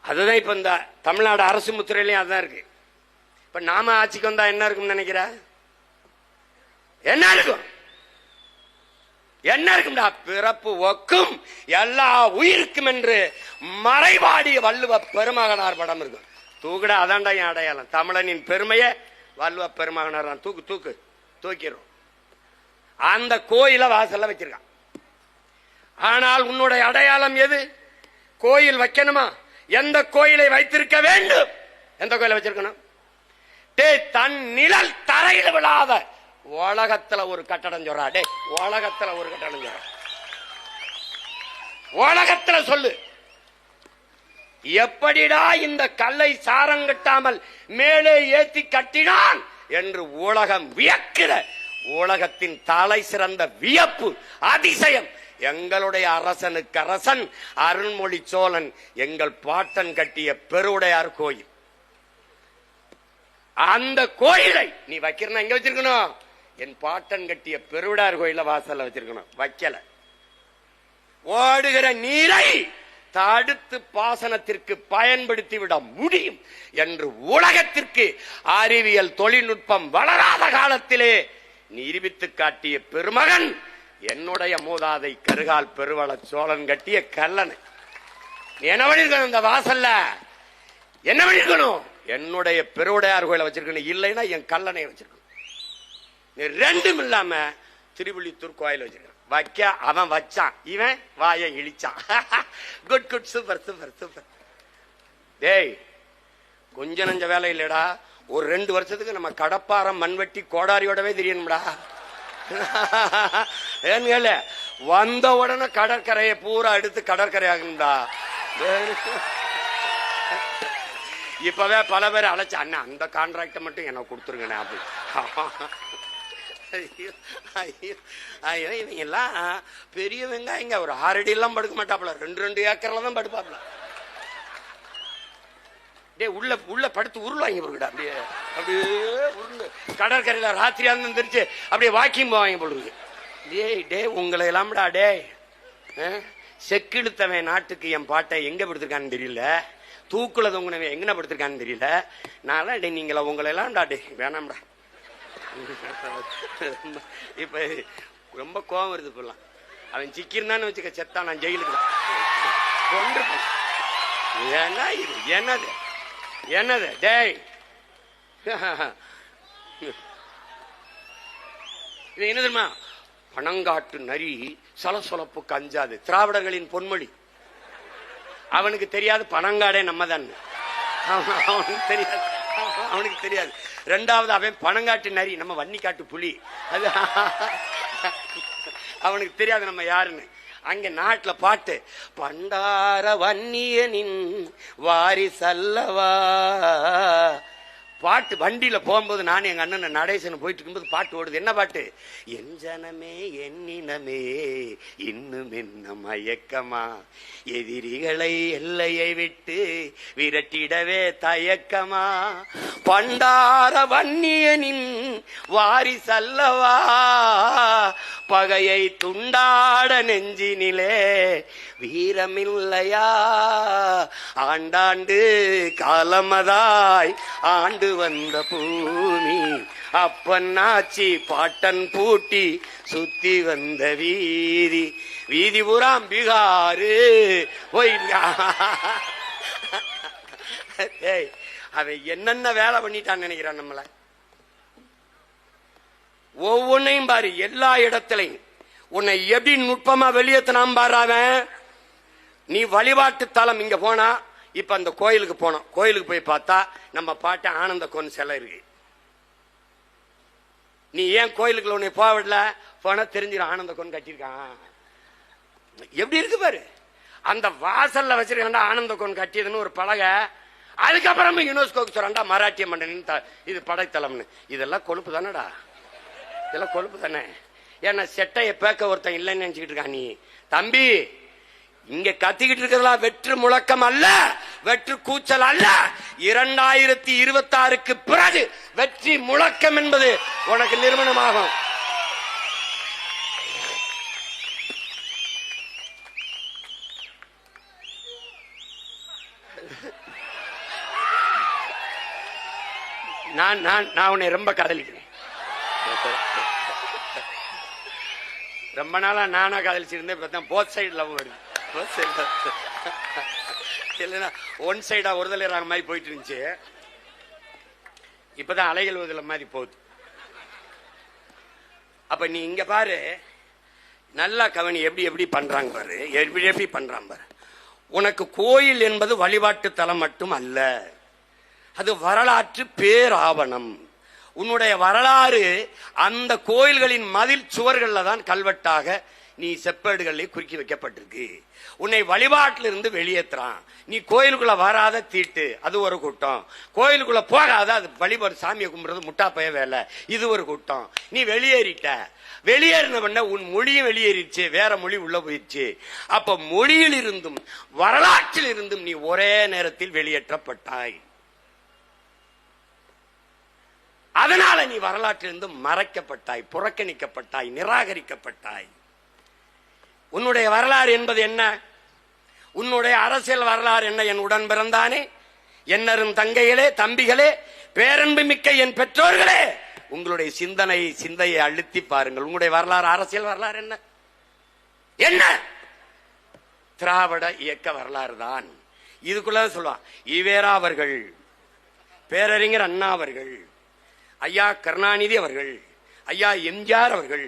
அதுதான் இப்ப இந்த தமிழ்நாடு அரசு முத்திரையிலையும் அதுதான் இருக்கு. இப்ப நாம ஆட்சிக்கு வந்தா என்ன இருக்கும் நினைக்கிற? என்ன இருக்கும்? என்ன இருக்கும்டா? பிறப்பு ஒக்கும் எல்லா உயிருக்கும் என்று மறைபாடிய வள்ளுவ பெருமகனார் படம் இருக்கும். தூக்குடா, அதான்டா என் அடையாளம். தமிழனின் பெருமையை வள்ளுவ பெருமகனார் தான். தூக்கு தூக்கு தூக்கிறோம். அந்த கோயில வாசல்ல வச்சிருக்கான். ஆனால் உன்னுடைய அடையாளம் எது? கோயில் வைக்கணுமா? எந்த கோயிலை வைத்திருக்க வேண்டும்? எந்த கோயிலை வச்சிருக்கணும்? தன் நிழல் தரையில் விழாத உலகத்துல ஒரு கட்டடம் சொல்றா. டே, உலகத்துல ஒரு கட்டடம் சொல்ற. உலகத்துல சொல்லு, எப்படிடா இந்த கல்லை சாரங்கட்டாமல் மேலே ஏத்தி கட்டினான் என்று உலகம் வியக்கிற, உலகத்தின் தலை சிறந்த வியப்பு, அதிசயம் எங்களுடைய அரசனுக்கு அரசன் அருள்மொழி சோழன் எங்கள் பாட்டன் கட்டிய பெருவுடையார் கோயில். அந்த கோயிலை நீ வைக்கிறனா எங்க வச்சிருக்கணும்? என் பாட்டன் கட்டிய பெருவுடையார் கோயில வாசல்ல வச்சிருக்கணும். வைக்கல. ஓடுகிற நீரை தடுத்து பாசனத்திற்கு பயன்படுத்தி விட முடியும் என்று உலகத்திற்கு அறிவியல் தொழில்நுட்பம் வளராத காலத்திலே நிரூபித்து காட்டிய பெருமகன் என்னுடைய மூதாதை கருகால் பெருவள சோழன் கட்டிய கல்லணை. என்ன பண்ணிருக்கணும்? இந்த வாசல்ல என்ன பண்ணிருக்கணும்? என்னுடைய பெருவுடையார் கோயில வச்சிருக்கணும். இல்லைன்னா என் கல்லணையை வச்சிருக்கணும். ரெண்டும் இல்லாம திருவிழித்தூர் கோயில் வச்சிருக்கான். வைக்க அவன் வச்சான், இவன் வாயை இழிச்சான். Good good, super super super. டேய், கொஞ்ச நஞ்ச வேலை இல்லடா. ஒரு 2 வருஷத்துக்கு நம்ம கடப்பாரம் மண்வெட்டி கோடாரியோடவே தெரியணும்டா. ஏன்னு கேளு, வந்த உடனே கடற்கரையை பூரா எடுத்து கடற்கரை ஆகும்டா. இப்பவே பல பேர் அழைச்சா, அண்ணா அந்த கான்ட்ராக்டை மட்டும் எனக்கு கொடுத்துருங்கண்ணே அப்படி. ஐயோ, இவங்க எல்லாம் பெரிய வெங்காயங்க. ஒரு 6 அடி எல்லாம் படுக்க மாட்டாப்ல, 2 ஏக்கர்ல தான் படுப்பாப்ல. டே, உள்ள உள்ள படுத்து உருள்வாங்க போடுடா. அப்படியே அப்படியே உருண்டு கடற்கரையில ராத்திரியா தெரிச்சு அப்படியே வாக்கிங் போவாங்க போடுறது. டே, உங்களை எல்லாம்டா டே, செக்கிழுத்தவன் நாட்டுக்கு என் பாட்டை எங்க படுத்திருக்கான்னு தெரியல, தூக்குல தொங்குனவன் எங்க படுத்திருக்கான்னு தெரியல. நான் டே, நீங்களா உங்களை எல்லாம்டா டே வேணாம்டா. இப்ப ரொம்ப கோவம் வருது. இப்பெல்லாம் அவன் சிக்கிருந்தான்னு வச்சுக்க, செத்தா நான் ஜெயிலுக்கு கொண்டு. என்னது என்னது டேய், இது என்ன தெரியுமா? பனங்காட்டு நரி சலசொலப்புக்கு அஞ்சாது. திராவிடர்களின் பொன்மொழி. அவனுக்கு தெரியாது பனங்காடே நம்ம தான். அவனுக்கு தெரியாது. 2வது அவன் பனங்காட்டு நரி, நம்ம வன்னிக்காட்டு புலி. அது அவனுக்கு தெரியாது நம்ம யாருன்னு. அங்க நாட்டுல பாட்டு, பண்டார வன்னியனின் வாரிசல்லவா. பாட்டு வண்டியில போகும்போது நான் எங்க அண்ணன் நடேசன் போயிட்டு இருக்கும்போது பாட்டு ஓடுது. என்ன பாட்டு? என் ஜனமே என்னினமே இன்னும் என்ன மயக்கமா, எதிரிகளை எல்லையை விட்டு விரட்டிடவே தயக்கமா, பண்டார வன்னியனின் வாரிசல்லவா, பகையை துண்டாட நெஞ்சினிலே வீரமில்லையா, ஆண்டாண்டு காலமதாய் ஆண்டு வந்த பூமி, அப்பன்னாச்சி பாட்டன் பூட்டி சுத்தி வந்த வீதி, வீதி புறாம் பீகாரு அவன் என்னென்ன வேலை பண்ணிட்டான்னு நினைக்கிறான் நம்மள. ஒவ்வொன்னையும் பாரு, எல்லா இடத்திலையும் உன்னை எப்படி நுட்பமா வெளியேற்றினான் பாரு. அவன் நீ வழிபாட்டு தலம் இங்க போனா, இப்ப அந்த கோயிலுக்கு போனோம், கோயிலுக்கு போய் பார்த்தா நம்ம பாட்டு ஆனந்த கோன் சிலை இருக்கு. நீ ஏன் கோயிலுக்குள்ள உன்னை போகவிடல? போனா தெரிஞ்சிடும் ஆனந்த கோன் கட்டியிருக்கான். எப்படி இருக்கு பாரு. அந்த வாசல்ல வச்சிருக்காண்டா ஆனந்த கோன் கட்டியதுன்னு ஒரு பலகை. அதுக்கப்புறமா யுனெஸ்கோக்கு சொல்றாண்டா மராட்டிய மன்னனின் இது படைத்தலம்னு. இதெல்லாம் கொழுப்பு தானடா, இதெல்லாம் கொழுப்பு தானே. ஏன்னா செட்டைய பேக்க ஒருத்தன் இல்லைன்னு நினைச்சுக்கிட்டு இருக்கான். நீ தம்பி இங்க கத்திக்கிட்டு இருக்கிறதெல்லாம் வெற்று முழக்கம் அல்ல, வெற்று கூச்சல் அல்ல. 2026க்கு பிறகு வெற்றி முழக்கம் என்பது உனக்கு நிறுவனமாகும். நான் நான் நான் உன்னை ரொம்ப காதலிக்கிறேன். ரொம்ப நாளா நானா காதலிச்சிருந்தேன். இப்பதான் போத் சைடு லவ் வருது. இல்லைன்னா ஒன் சைடா ஒருதலை ராக மாதிரி போயிட்டு இருந்துச்சு. இப்பதான் அலைகள் ஒருதலை மாதிரி போகுது. அப்ப நீ இங்க பாரு, நல்லா கவனி, எப்படி எப்படி பண்றாங்க பாரு, எப்படி எப்படி பண்றாங்க பாரு. உனக்கு கோயில் என்பது வழிபாட்டு தலம் மட்டும் அல்ல, அது வரலாற்று பேராவணம். உன்னுடைய வரலாறு அந்த கோயில்களின் மதில் சுவர்கள்ல தான் கல்வெட்டாக நீ செப்பேடுகளில் குறுக்கி வைக்கப்பட்டிருக்கு. உன்னை வழிபாட்டில இருந்து வெளியேற்றுறான். நீ கோயிலுக்குள்ள வராத தீட்டு, அது ஒரு கூட்டம். கோயிலுக்குள்ள போகாத, அது வழிபாடு சாமியை கும்பிடுறது முட்டாப்பைய வேலை, இது ஒரு கூட்டம். நீ வெளியேறிட்ட. வெளியேறின பண்ண உன் மொழியும் வெளியேறிடுச்சு, வேற மொழி உள்ள போயிடுச்சு. அப்ப மொழியில் இருந்தும் வரலாற்றில் இருந்தும் நீ ஒரே நேரத்தில் வெளியேற்றப்பட்டாய். அதனால நீ வரலாற்றிலிருந்து மறைக்கப்பட்டாய், புறக்கணிக்கப்பட்டாய், நிராகரிக்கப்பட்டாய். உன்னுடைய வரலாறு என்பது என்ன? உன்னுடைய அரசியல் வரலாறு என்ன? என் உடன் பிறந்தானே, என்னரும் தங்கைகளே, தம்பிகளே, பேரன்பு மிக்க என் பெற்றோர்களே, உங்களுடைய சிந்தையை அழுத்தி பாருங்கள். உங்களுடைய வரலாறு, அரசியல் வரலாறு என்ன? என்ன? திராவிட இயக்க வரலாறு தான். இதுக்குள்ள சொல்லுவான் ஈவேரா அவர்கள், பேரறிஞர் அண்ணா அவர்கள், ஐயா கருணாநிதி அவர்கள், ஐயா எம்ஜிஆர் அவர்கள்,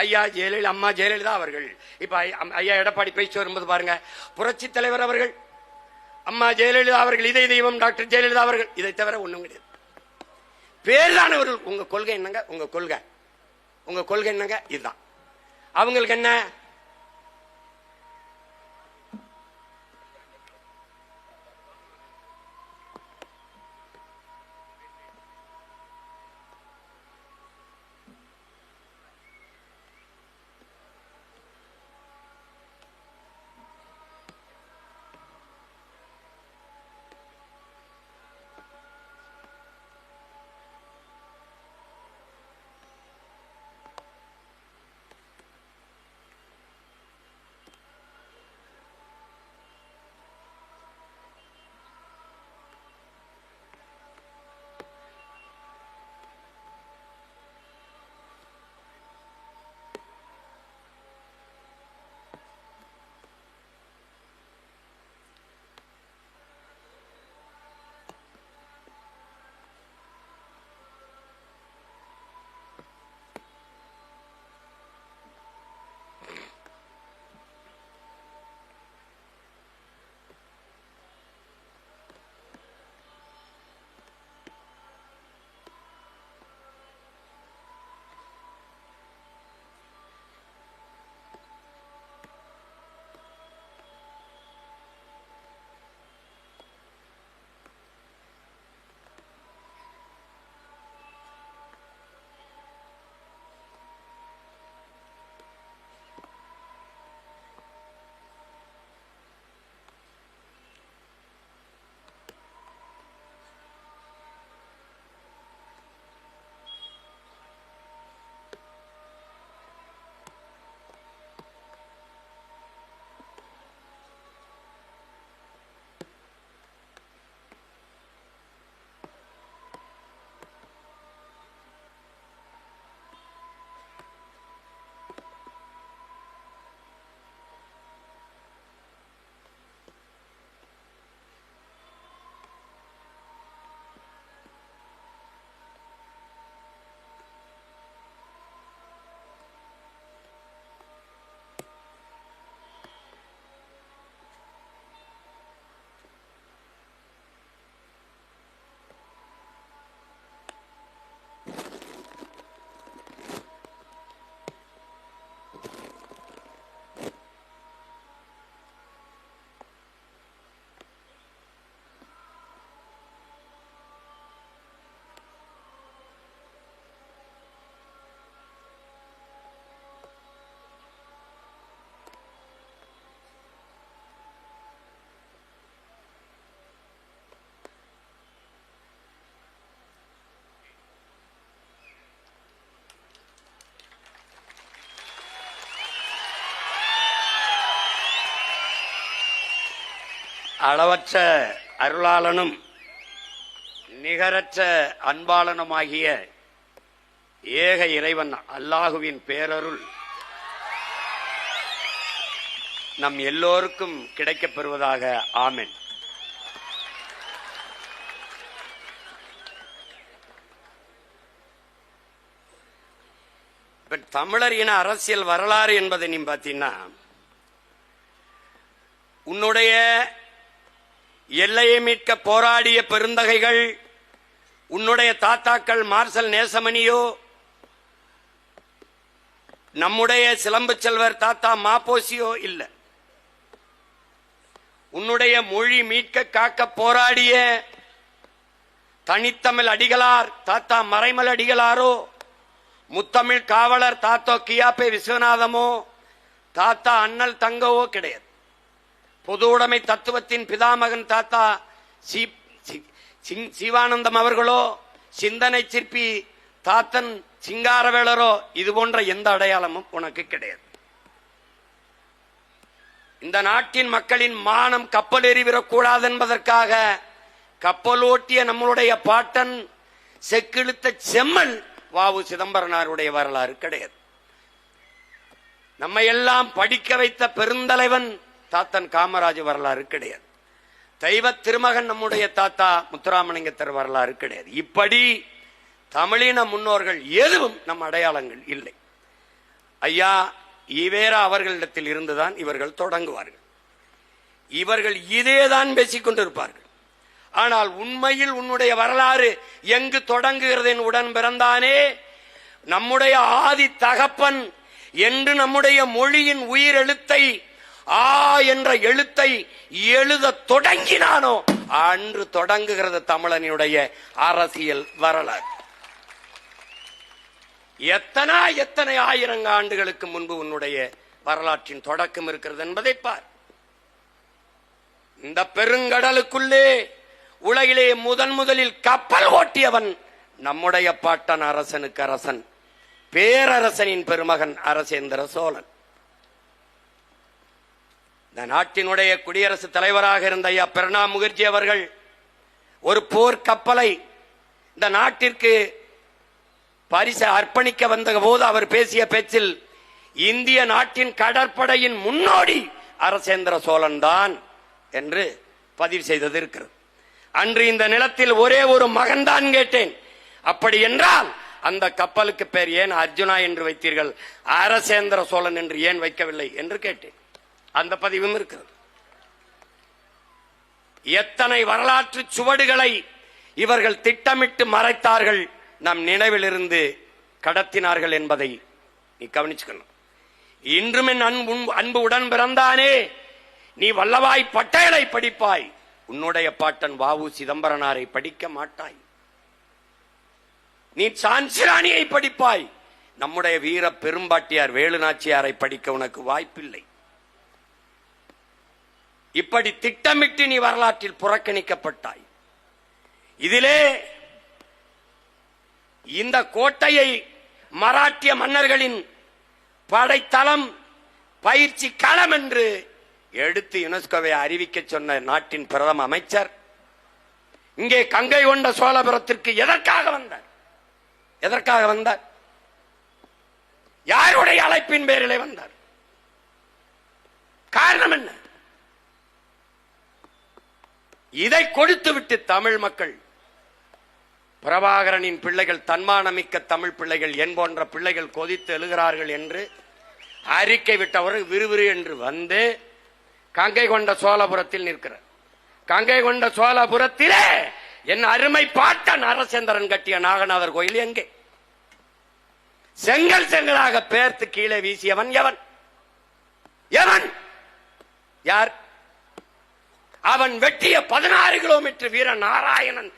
ஐயா ஜெயலலிதா, அம்மா ஜெயலலிதா அவர்கள், இப்ப ஐயா எடப்பாடி பேச்சு வரும்போது பாருங்க, புரட்சி தலைவர் அவர்கள், அம்மா ஜெயலலிதா அவர்கள், இதய தெய்வம் டாக்டர் ஜெயலலிதா அவர்கள். இதை தவிர ஒண்ணும் கிடையாது. பேர்தானவர்கள். உங்க கொள்கை என்னங்க? உங்க கொள்கை என்னங்க? இதுதான். அவங்களுக்கு என்ன? அளவற்ற அருளாளனும் நிகரற்ற அன்பாளனுமாகிய ஏக இறைவன் அல்லாஹுவின் பேரருள் நம் எல்லோருக்கும் கிடைக்கப் பெறுவதாக. ஆமென். தமிழர் இன அரசியல் வரலாறு என்பதை நீ பார்த்தீங்கன்னா, உன்னுடைய எல்லையை மீட்க போராடிய பெருந்தகைகள், உன்னுடைய தாத்தாக்கள் மார்சல் நேசமணியோ, நம்முடைய சிலம்பு செல்வர் தாத்தா மாப்போசியோ இல்ல. உன்னுடைய மொழி மீட்க காக்க போராடிய தனித்தமிழ் அடிகளார் தாத்தா மறைமல் அடிகளாரோ, முத்தமிழ் காவலர் தாத்தோ கியாப்பே விஸ்வநாதமோ, தாத்தா அண்ணல் தங்கவோ கிடையாது. பொது உடைமை தத்துவத்தின் பிதாமகன் தாத்தா சிவானந்தம் அவர்களோ, சிந்தனை சிற்பி தாத்தன் சிங்காரவேலரோ, இது போன்ற எந்த அடையாளமும் உனக்கு கிடையாது. இந்த நாட்டின் மக்களின் மானம் கப்பல் எறிவிடக்கூடாது என்பதற்காக கப்பல் ஓட்டிய நம்மளுடைய பாட்டன் செக்கிழுத்த செம்மல் வாவு சிதம்பரனாருடைய வரலாறு கிடையாது. நம்மை எல்லாம் படிக்க வைத்த பெருந்தலைவன் தாத்தன் காமராஜ் வரலாறு கிடையாது. தெய்வ திருமகன் நம்முடைய தாத்தா முத்துராமலிங்கத்தர் வரலாறு கிடையாது. இப்படி தமிழின முன்னோர்கள் எதுவும் நம் அடையாளங்கள் இல்லை. ஐயா ஈவேரா அவர்களிடத்தில் இருந்துதான் இவர்கள் தொடங்குவார்கள். இவர்கள் இதேதான் பேசிக் கொண்டிருப்பார்கள். ஆனால் உண்மையில் உன்னுடைய வரலாறு எங்கு தொடங்குகிறது? உடன் பிறந்தானே நம்முடைய ஆதி தகப்பன் என்று நம்முடைய மொழியின் உயிர் எழுத்தை ஆ என்ற எழுத்தை எழுத தொடங்கினானோ அன்று தொடங்குகிறது தமிழனுடைய அரசியல் வரலாறு. எத்தனை ஆயிரம் ஆண்டுகளுக்கு முன்பு உன்னுடைய வரலாற்றின் தொடக்கம் இருக்கிறது என்பதை பார். இந்த பெருங்கடலுக்குள்ளே உலகிலே முதலில் கப்பல் ஓட்டியவன் நம்முடைய பாட்டன் அரசனுக்கு அரசன், பேரரசனின் பெருமகன் அரசேந்திர சோழன். இந்த நாட்டினுடைய குடியரசுத் தலைவராக இருந்த ஐயா பிரணாப் முகர்ஜி அவர்கள் ஒரு போர் கப்பலை இந்த நாட்டிற்கு பரிசு அர்ப்பணிக்க வந்த போது அவர் பேசிய பேச்சில் இந்திய நாட்டின் கடற்படையின் முன்னோடி அரசேந்திர சோழன் தான் என்று பதிவு செய்தது இருக்கிறது. அன்று இந்த நிலத்தில் ஒரே ஒரு மகன் தான் கேட்டேன். அப்படி என்றால் அந்த கப்பலுக்கு பேர் ஏன் அர்ஜுனா என்று வைத்தீர்கள், அரசேந்திர சோழன் என்று ஏன் வைக்கவில்லை என்று கேட்டேன். அந்த பதிவும் இருக்கிறது. எத்தனை வரலாற்று சுவடுகளை இவர்கள் திட்டமிட்டு மறைத்தார்கள், நம் நினைவிலிருந்து கடத்தினார்கள் என்பதை நீ கவனிச்சுக்கணும். இன்றும் என் அன்பு உடன் பிறந்தானே, நீ வல்லவாய் பட்டேலை படிப்பாய், உன்னுடைய பாட்டன் வாவு சிதம்பரனாரை படிக்க மாட்டாய். நீ சான்சிராணியை படிப்பாய், நம்முடைய வீர பெரும்பாட்டியார் வேலுநாச்சியாரை படிக்க உனக்கு வாய்ப்பில்லை. இப்படி திட்டமிட்டு நீ வரலாற்றில் புறக்கணிக்கப்பட்டாய். இதிலே இந்த கோட்டையை மராட்டிய மன்னர்களின் படைத்தளம், பயிற்சி களம் என்று எடுத்து யுனெஸ்கோவை அறிவிக்க சொன்ன நாட்டின் பிரதம அமைச்சர் இங்கே கங்கை கொண்ட சோழபுரத்திற்கு எதற்காக வந்தார்? எதற்காக வந்தார்? யாருடைய அழைப்பின் பேரிலே வந்தார்? காரணம் என்ன? இதை கொடுத்துவிட்டு தமிழ் மக்கள், பிரபாகரனின் பிள்ளைகள், தன்மானமிக்க தமிழ் பிள்ளைகள், என் போன்ற பிள்ளைகள் கொதித்து எழுகிறார்கள் என்று அறிக்கை விட்டவர்கள் விறுவிறு என்று வந்து கங்கை கொண்ட சோழபுரத்தில் நிற்கிறார். கங்கை கொண்ட சோழபுரத்திலே என் அருமை பாட்டன் அரசேந்திரன் கட்டிய நாகநாதர் கோயில் எங்கே? செங்கல் செங்கலாக பேர்த்து கீழே வீசியவன் எவன்? எவன்? யார்? அவன் வெட்டிய 16 கிலோமீட்டர் வீர நாராயணன்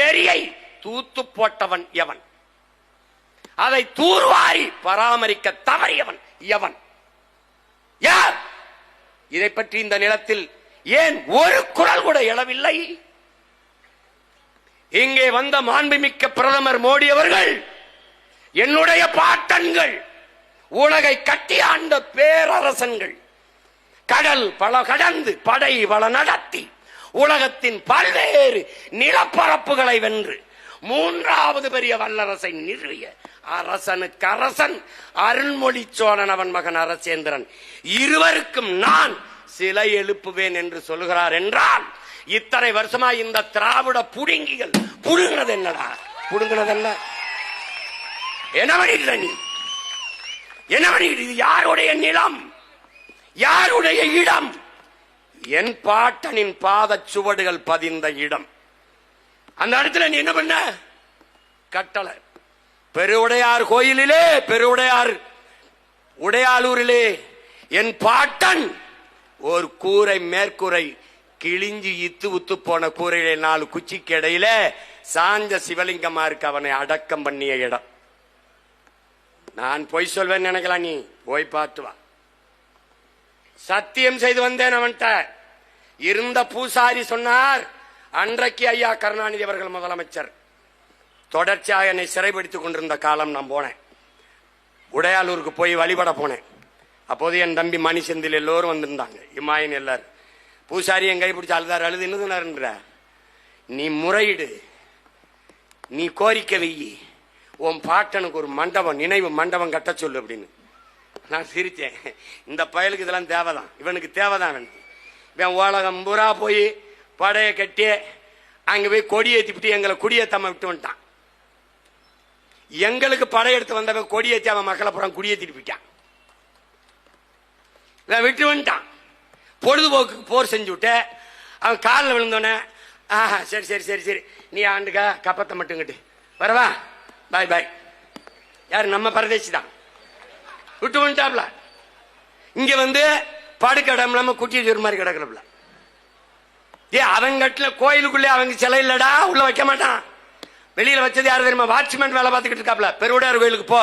ஏரியை தூத்து போட்டவன் எவன்? அதை தூர்வாரி பராமரிக்க தவறியவன் எவன்? யார்? இதை பற்றி இந்த நிலத்தில் ஏன் ஒரு குரல் கூட எழவில்லை? இங்கே வந்த மாண்புமிக்க பிரதமர் மோடி அவர்கள் என்னுடைய பாட்டன்கள், உலகை கட்டி ஆண்ட பேரரசன்கள், கடல் பல கடந்து படை பல நடத்தி உலகத்தின் பல்வேறு நிலப்பரப்புகளை வென்று மூன்றாவது பெரிய வல்லரசை நிறுவிய அரசனுக்கு அரசன் அருண்மொழி சோழன் அவன் மகன் அரசேந்திரன் இருவருக்கும் நான் சிலை எழுப்புவேன் என்று சொல்கிறார் என்றால் இத்தனை வருஷமா இந்த திராவிட புடுங்கிகள் புடுங்கினது என்னடா? புடுங்கினது என்ன? என்ன பண்ணிட்டு நீ? என்ன பண்ணிட்டு? இது யாருடைய நிலம்? யாருடைய இடம்? என் பாட்டனின் பாத சுவடுகள் பதிந்த இடம். அந்த இடத்துல நீ என்ன பண்ண? கட்டளை. பெருவுடையார் கோயிலிலே, பெருவுடையார் உடையாளூரிலே என் பாட்டன் ஒரு கூரை மேற்கூரை கிழிஞ்சு இத்து உத்து போன கூரையிலே 4 குச்சிக்கு இடையில சாஞ்ச சிவலிங்கமா இருக்கு. அவனை அடக்கம் பண்ணிய இடம். நான் பொய் சொல்வேன் நினைக்கலாம், நீ போய் பார்த்து வா. சத்தியம் செய்து வந்தேன் அவன்கிட்ட. இருந்த பூசாரி சொன்னார், அன்றைக்கு ஐயா கருணாநிதி அவர்கள் முதலமைச்சர் தொடர்ச்சியாக என்னை சிறைப்படுத்திக் கொண்டிருந்த காலம் நான் போனேன். உடையாளூருக்கு போய் வழிபட போனேன். அப்போது என் தம்பி மணி செந்தில் எல்லோரும் வந்திருந்தாங்க, இமாயின் எல்லாரும். பூசாரி என் கை பிடிச்சி அழுதார். அழுது என்னதுன்னாருன்ற, நீ முறையிடு, நீ கோரிக்கை வெயி, உன் பாட்டனுக்கு ஒரு மண்டபம், நினைவு மண்டபம் கட்ட சொல்லு அப்படின்னு. நான் சிரிச்சேன். இந்த பயலுக்கு இதெல்லாம் தேவைதான், இவனுக்கு தேவைதான். இவன் உலகம் பூரா போய் படையை கட்டி அங்க போய் கொடியேற்றிவிட்டு எங்களை குடியேற்றாம விட்டு வந்துட்டான். எங்களுக்கு படையெடுத்து வந்தவன் கொடியேற்றி அவன் மக்களை புறம் குடியேற்றிட்டு போயிட்டான். விட்டு வந்துட்டான். பொழுதுபோக்கு போர் செஞ்சு விட்டு அவன் காலில் விழுந்தோடனே, ஆஹா சரி சரி சரி சரி நீ ஆண்டுக்கா கப்பத்தை மட்டும் கட்டு வரவா, பாய் பாய். யாரு? நம்ம பரதேசி தான். விட்டு வந்துட்டாப்ல. இங்க வந்து படுக்க இடம் இல்லாம குட்டி ஒரு மாதிரி கிடக்கிறப்பல. அவங்க கட்டில கோயிலுக்குள்ளே அவங்க சிலை இல்லடா, உள்ள வைக்க மாட்டான். வெளியில வச்சது யாரு தெரியுமா? வாட்ச்மேன் வேலை பார்த்துக்கிட்டு இருக்காப்ல. பெருவுடையார் கோயிலுக்கு போ,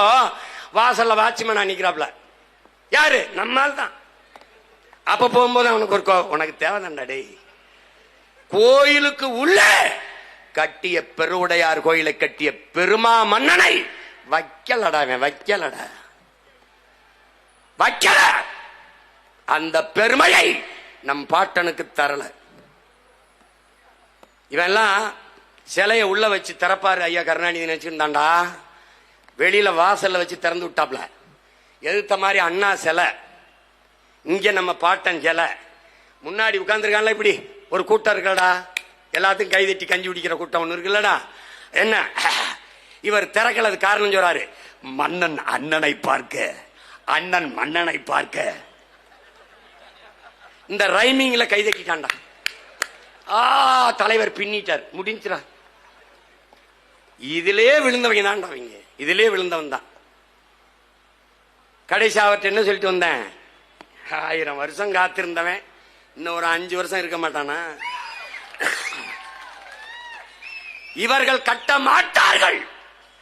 வாசல்ல வாட்ச்மேன் நிக்கிறாப்ல. யாரு? நம்மால் தான். அப்ப போகும்போது அவனுக்கு ஒரு உனக்கு தேவைதான்டா டேய், கோயிலுக்கு உள்ள கட்டிய பெருவுடையார் கோயிலை கட்டிய பெருமா மன்னனை வைக்கலடா, வைக்கலடா, வைக்கல. அந்த பெருமையை நம் பாட்டனுக்கு தரல. இவெல்லாம் சிலையை உள்ள வச்சு திறப்பாரு ஐயா கருணாநிதி நினைச்சுட்டான்டா. வெளியில வாசல்ல வச்சு திறந்து விட்டாப்ல. எதிர்த்த மாதிரி அண்ணா சிலை, இங்க நம்ம பாட்டன் சிலை. முன்னாடி உட்கார்ந்துருக்கான்ல, இப்படி ஒரு கூட்டம் இருக்கலடா, எல்லாத்துக்கும் கைதட்டி கஞ்சி குடிக்கிற கூட்டம் ஒண்ணு இருக்குல்லடா. என்ன இவர் திறக்கலது காரணம் சொல்றாரு, மன்னன் அண்ணனை பார்க்க, அண்ணன் மன்னனை பார்க்க. இந்த ரைமிங்ல கைதட்டிட்டான்டா. தலைவர் பின்னிட்டார், முடிஞ்சிடா. இதிலே விழுந்தவங்க தான்டா அவங்க, இதிலே விழுந்தவன் தான். கடைசி அவர்கிட்ட என்ன சொல்லிட்டு வந்தேன், 1000 வருஷம் காத்திருந்தவன் இன்னும் ஒரு 5 வருஷம் இருக்க மாட்டானா? இவர்கள் கட்ட மாட்டார்கள்,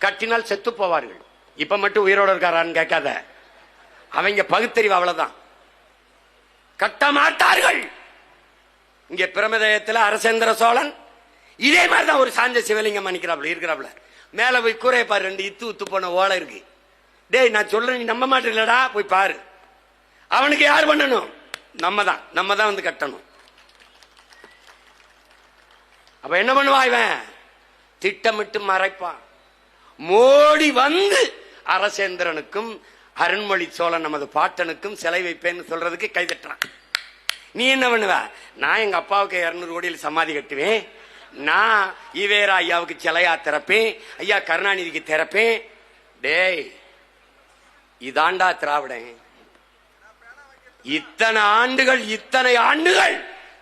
கட்டினால் செத்து போவார்கள். இப்ப மட்டும் உயிரோடு இருக்காரான்னு கேட்காத, அவங்க பகுத்தறிவு அவ்வளவுதான். கட்ட மாட்டார்கள். இங்க பிரமதயத்தில் அரசேந்திர சோழன் இதே மாதிரிதான் ஒரு சாஞ்ச சிவலிங்கம் இருக்கிறாப்ல. மேல போய் கூரை பாரு, 2 இத்து உத்து போன ஓலை இருக்கு. டேய் நான் சொல்றேன், நீ நம்ப மாட்டேலடா, போய் பாரு. அவனுக்கு யார் பண்ணணும்? நம்ம தான் வந்து கட்டணும். அப்ப என்ன பண்ணுவா இவன்? திட்டமிட்டு மறைப்பான். மோடி வந்து அரசேந்திரனுக்கும் அருண்மொழி சோழன் நமது பாட்டனுக்கும் சிலை வைப்பேன்னு சொல்றதுக்கு கைதட்டுறான். நீ என்ன பண்ணுவ? நான் எங்க அப்பாவுக்கு 200 கோடியில் சமாதி கட்டுவேன், நான் ஈவேரா ஐயாவுக்கு சிலையா திறப்பேன், ஐயா கருணாநிதிக்கு திறப்பேன். டேய் இதாண்டா திராவிடன். இத்தனை ஆண்டுகள்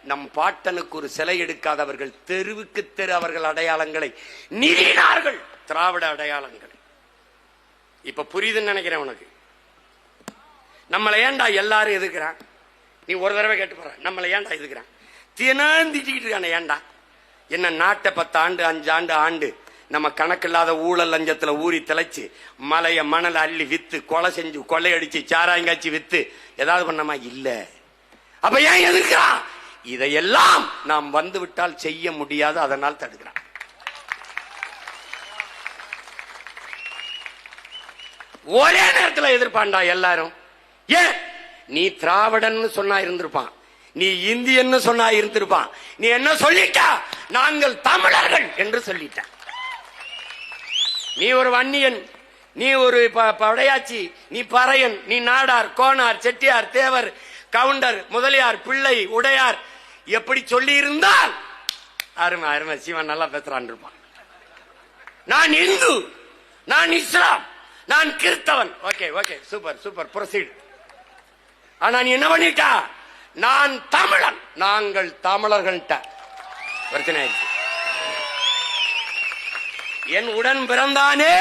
நம் பாட்டனுக்கு ஒரு சிலை எடுக்காதவர்கள் தெருவுக்கு தெரு அவர்கள் அடையாளங்களை நிறுவினார்கள், திராவிட அடையாளங்கள். இப்ப புரியுதுன்னு நினைக்கிறேன் உனக்கு. நம்மளை ஏண்டா எல்லாரும் எதிர்க்கிறான்? நீ ஒரு தடவை கேட்டு போற, நம்மளை ஏண்டா எதிர்க்கிறான்? தினந்திட்டு இருக்கான ஏண்டா? என்ன நாட்டை 10 ஆண்டு 5 ஆண்டு ஆண்டு நம்ம கணக்கில்லாத ஊழல் லஞ்சத்துல ஊறி திளைச்சு மலைய மணல் அள்ளி வித்து கொலை செஞ்சு கொள்ளையடிச்சு சாராயங்காய்ச்சி வித்து ஏதாவது பண்ணமா? இல்ல. அப்ப ஏன் எதிர்க்கிறான்? இதையெல்லாம் நாம் வந்து விட்டால் செய்ய முடியாது, அதனால் தடுக்கிறான். ஒரே நேரத்தில் எதிர்ப்பான்டா எல்லாரும். ஏன்? நீ திராவிடன் சொன்னா இருந்திருப்பான், நீ இந்தியன்னு சொன்னா இருந்திருப்பான். நீ என்ன சொல்லிட்ட? நாங்கள் தமிழர்கள் என்று சொல்லிட்ட. நீ ஒரு வன்னியன், நீ ஒரு படையாச்சி, நீ பறையன், நீ நாடார், கோனார், செட்டியார், தேவர், கவுண்டர், முதலியார், பிள்ளை, உடையார் எப்படி சொல்லி இருந்தால் அருமை அருமை சிவன் நல்லா பேசுறான் இருப்பான். நான் இந்து, நான் இஸ்லாம், நான் கிறிஸ்தவன். Okay okay super super proceed. ஆனா நீ என்ன பண்ணிட்டா? நான் தமிழன், நாங்கள் தமிழர்கள். பிரச்சனை ஆயிடுச்சு. என் உடன் பிறந்தானே,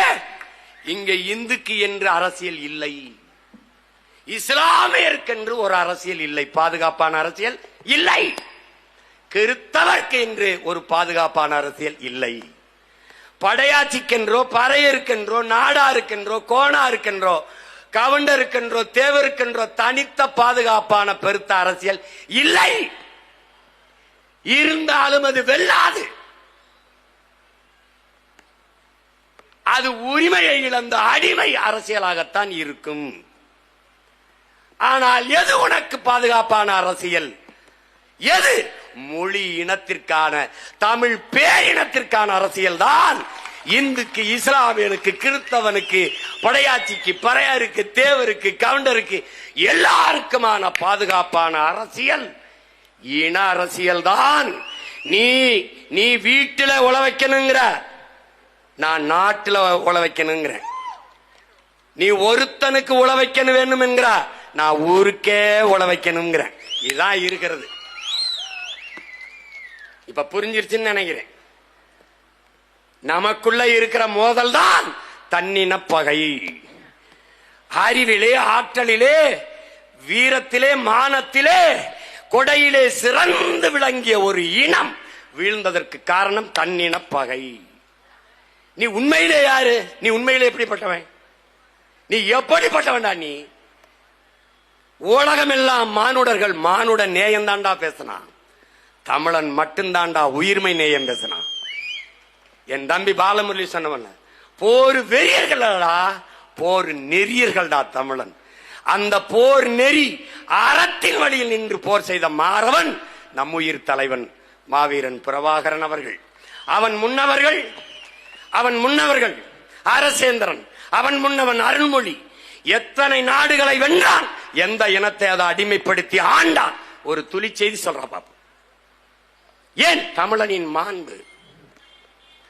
இங்க இந்துக்கு என்று அரசியல் இல்லை, இஸ்லாமியருக்கு ஒரு அரசியல் இல்லை, பாதுகாப்பான அரசியல் இல்லை, கிறிஸ்தவர்க்கு என்று ஒரு பாதுகாப்பான அரசியல் இல்லை, படையாட்சிக்கென்றோ பறையருக்கென்றோ நாடாருக்கென்றோ கோணாருக்கென்றோ கவுண்டருக்கென்றோ தேவருக்கென்றோ தனித்த பாதுகாப்பான பெருத்த அரசியல் இல்லை. இருந்தாலும் அது வெல்லாது. அது உரிமையை இழந்த அடிமை அரசியலாகத்தான் இருக்கும். ஆனால் எது உனக்கு பாதுகாப்பான அரசியல்? எது? மொழி இனத்திற்கான, தமிழ் பேரினத்திற்கான அரசியல் தான் இந்துக்கு, இஸ்லாமியனுக்கு, கிறிஸ்தவனுக்கு, படையாட்சிக்கு, பறையருக்கு, தேவருக்கு, கவுண்டருக்கு எல்லாருக்குமான பாதுகாப்பான அரசியல் இன அரசியல் தான். நீ வீட்டில உழ வைக்கணுங்கிற, நான் நாட்டில் உழ வைக்கணுங்கிற. நீ ஒருத்தனுக்கு உழ வைக்கணும் வேணும் என்கிற, நான் ஊருக்கே உழ வைக்கணுங்கிற. இதுதான் இருக்கிறது. இப்ப புரிஞ்சிருச்சுன்னு நினைக்கிறேன். நமக்குள்ள இருக்கிற மோதல் தான் தன்னின பகை. அறிவிலே, ஆற்றலிலே, வீரத்திலே, மானத்திலே, கொடையிலே சிறந்து விளங்கிய ஒரு இனம் வீழ்ந்ததற்கு காரணம் தன்னின பகை. நீ உண்மையிலே யாரு? நீ உண்மையிலே எப்படிப்பட்டவன்? நீ எப்படிப்பட்டவன்டா? நீ உலகம் எல்லாம் மானுடர்கள் மானுட நேயம் தாண்டா பேசினான், தமிழன் மட்டும்தாண்டா உயிர்மை நேயம் பேசினான். என் தம்பி பாலமுரளி சொன்னவன், போர் வெறியர்களா, போர் நெறியர்கள்டா தமிழன். அந்த போர் நெறி அறத்தின் வழியில் நின்று போர் செய்த மாறவன் நம்முயிர் தலைவன் மாவீரன் பிரபாகரன் அவர்கள். அவன் முன்னவர்கள் அரசேந்திரன், அவன் முன்னவன் அருள்மொழி. எத்தனை நாடுகளை வென்றான், எந்த இனத்தை அதை அடிமைப்படுத்தி ஆண்டான். ஒரு துளி செய்தி சொல்ற பாப்பா. ஏன்? தமிழனின் மாண்பு.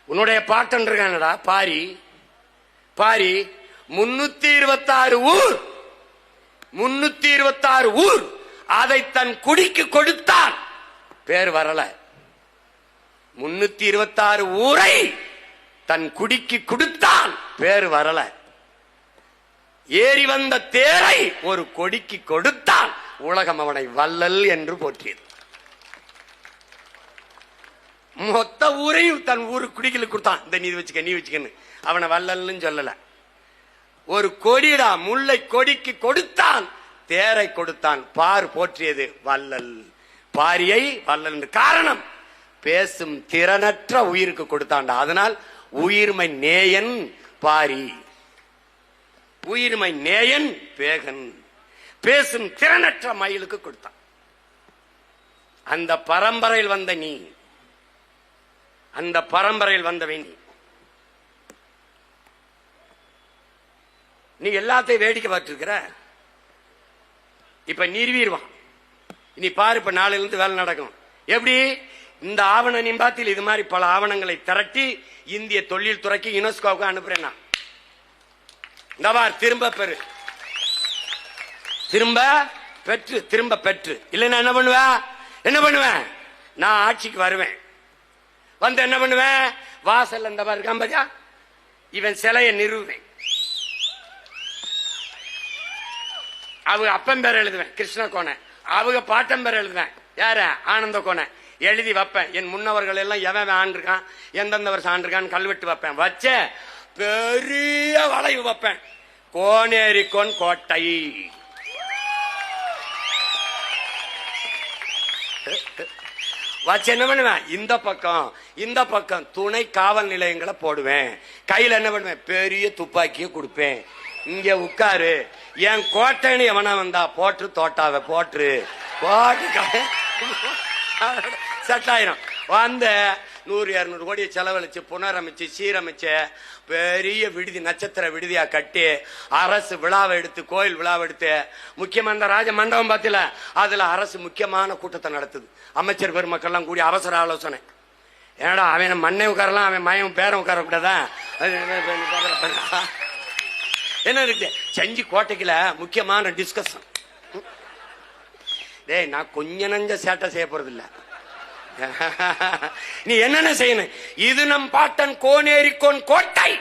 உன்னுடைய பாட்டன் இருக்கானடா பாரி, 326 ஊர், 326 ஊர் அதை தன் குடிக்கு கொடுத்தான், பேர் வரல. 326 ஊரை தன் குடிக்கு கொடுத்தான், பேர் வரல. ஏறி வந்த தேரை ஒரு கொடிக்கு கொடுத்தான், உலகம் அவனை வள்ளல் என்று போற்றியது. மொத்த ஊரையும் தன் ஊரு குடிகளுக்கு கொடுத்தான். இந்த நீ வச்சுக்கன்னு அவனை வள்ளல்னு சொல்லல. ஒரு கொடிடா, முல்லை கொடிக்கு கொடுத்தான், தேரை கொடுத்தான், பார் போற்றியது வள்ளல். பாரியை வள்ளல் காரணம் பேசும் திறனற்ற உயிருக்கு கொடுத்தான்டா. அதனால் உயிர்மை நேயன் பாரி, உயிர்மை நேயன் பேகன், பேசும் திறனற்ற மயிலுக்கு கொடுத்தான். அந்த பரம்பரையில் வந்த நீ, அந்த பரம்பரையில் வந்தவன் நீ எல்லாத்தையும் வேடிக்கை பார்த்திருக்கிற. இப்ப நிறுவிடுவான். இனி பாரு, இப்ப நாளையில இருந்து வேலை நடக்கும். எப்படி? இந்த ஆவண நிம்பாத்தில் இது மாதிரி பல ஆவணங்களை திரட்டி இந்திய தொழில் துறைக்கு யுனெஸ்கோவுக்கு அனுப்புறேன். நான் இந்த பார், திரும்ப பெற்று திரும்ப பெற்று இல்லைன்னா என்ன பண்ணுவேன்? நான் ஆட்சிக்கு வருவேன். வந்து என்ன பண்ணுவேன்? வாசல் இந்த பாரு கம்பஜா, இவன் சிலையை நிறுவேன். அவங்க அப்பன் பேர் எழுதுவேன், கிருஷ்ண கோண. அவங்க பாட்டன் பேர் எழுதுவேன், யார? ஆனந்த கோண. எழுதி வைப்பேன். என் முன்னவர்கள் எல்லாம் எவன் ஆண்டிருக்கான், எந்தெந்த வருஷம் ஆண்டிருக்கான்னு கல்வெட்டு வைப்பேன். வச்ச பெரிய வளைவு வைப்பேன், கோனேரிக்கோன் கோட்டை. வச்சு என்ன பண்ணுவேன்? இந்த பக்கம் துணை காவல் நிலையங்களை போடுவேன். கையில என்ன பண்ணுவேன்? பெரிய துப்பாக்கியை கொடுப்பேன். இங்க உட்காரு, என் கோட்டைன்னு எவனா வந்தா போட்டு தோட்டாவை போட்டு செட் ஆயிரும். வந்த 100-200 கோடியை செலவழிச்சு புனரமைச்சு சீரமைச்சு பெரிய விடுதி, நட்சத்திர விடுதியா கட்டி அரசு விழாவை எடுத்து, கோயில் விழாவை எடுத்து, முக்கியமா இந்த ராஜ மண்டபம் பார்த்தல, அதுல அரசு முக்கியமான கூட்டத்தை நடத்துது. அமைச்சர் பெருமக்கள்லாம் கூடி அவசர ஆலோசனை. ஏன்னா அவன் மண்ணை உட்காரலாம், அவன் மயம் பேரம் உட்கார கூடாதா? என்ன இருக்கு செஞ்சி கோட்டைக்குல முக்கியமான டிஸ்கஷன். டேய், நான் கொஞ்ச நஞ்ச சேட்டை செய்ய போறது இல்ல. நீ என்னென்ன செய்யணும்? இது நம் பாட்டன் கோனேரிக்கோன் கோட்டை,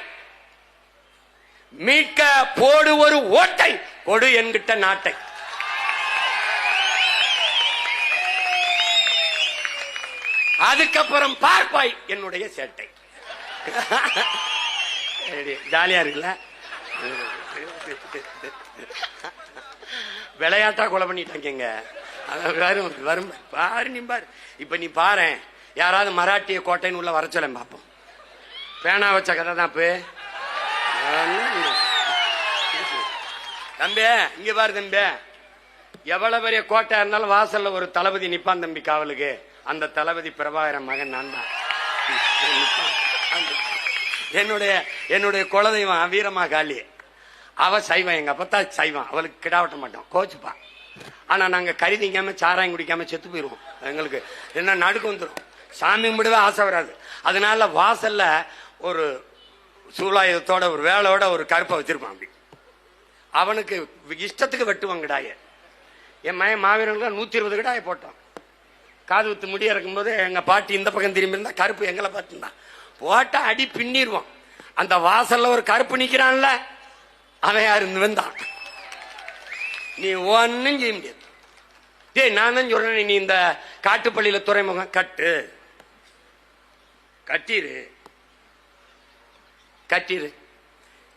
மீட்க போடு ஒரு ஓட்டை, கொடு என்கிட்ட நாட்டை. அதுக்கப்புறம் பார்ப்பாய் என்னுடைய சேட்டை. ஜாலியா இருக்குல்ல? விளையாட்டா கொலை பண்ணிட்டாங்க. வரும் பாரு, நீ பாரு. இப்ப நீ பாரு, யாராவது மராட்டிய கோட்டைன்னு உள்ள வர சொல்ல பாப்போம். பேனா வச்ச கதை தான். தம்பி இங்க பாரு தம்பி, எவ்வளவு பெரிய கோட்டை இருந்தாலும் வாசல்ல ஒரு தளபதி நிப்பான் தம்பி காவலுக்கு. அந்த தளபதி பிரபாகரன் மகன் நான் தான். என்னுடைய குலதெய்வம் வீரமா காளி. அவ சைவம், எங்க அப்பத்தா சைவம். அவளுக்கு கிடாவட்ட மாட்டோம், கோச்சுப்பா. ஆனா நாங்க கறி திங்காம சாராயம் குடிக்காம செத்து போயிருவோம். எங்களுக்கு என்ன நடுக்கு வந்துடும், சாமி கும்பிடவே ஆசை வராது. அதனால வாசல்ல ஒரு சூலாயுதத்தோட ஒரு வேலையோட ஒரு கருப்பை வச்சிருப்பான். அப்படி அவனுக்கு இஷ்டத்துக்கு வெட்டுவான் கிடாய. என் மயன் மாவீரனுக்கு 120 கிடாய போட்டோம். காது வித்து முடிய இருக்கும் போது எங்க பாட்டி இந்த பக்கம் திரும்பி இருந்தா கருப்பு எங்களை பார்த்துருந்தான். போட்டா அடி பின்னிடுவான். அந்த வாசல்ல ஒரு கருப்பு நிக்கிறான்ல, அவன் யாரு வந்தான். நீ ஒன்னும் செய்ய முடியாது. டேய், நான் தான் சொல்றேன், நீ இந்த காட்டுப்பள்ளியில துறைமுகம் கட்டு, கட்டிரு.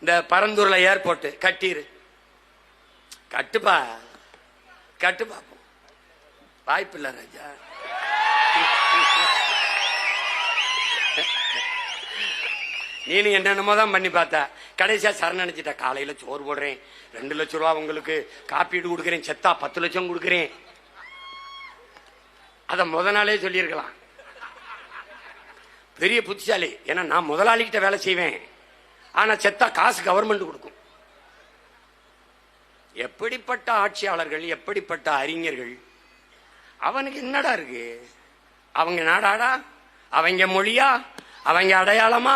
இந்த பரந்தூர்ல ஏர்போர்ட் கட்டிரு, கட்டு பாப்போம். வாய்ப்பு இல்ல ராஜா. நீனு என்னென்னமோ தான் பண்ணி பார்த்தா, கடைசியா சரணடைச்சிட்ட. காலையில சோறு போடுறேன், 2 லட்சம் ரூபா உங்களுக்கு காப்பீடு கொடுக்குறேன், செத்தா 10 லட்சம் கொடுக்குறேன். அத முத நாளே சொல்லியிருக்கலாம். பெரிய புத்திசாலி. ஏன்னா நான் முதலாளிகிட்ட வேலை செய்வேன், ஆனா செத்தா காசு கவர்மெண்ட் கொடுக்கும். எப்படிப்பட்ட ஆட்சியாளர்கள், எப்படிப்பட்ட அறிஞர்கள். அவனுக்கு என்னடா இருக்கு? அவங்க நாடாடா, அவங்க மொழியா, அவங்க அடையாளமா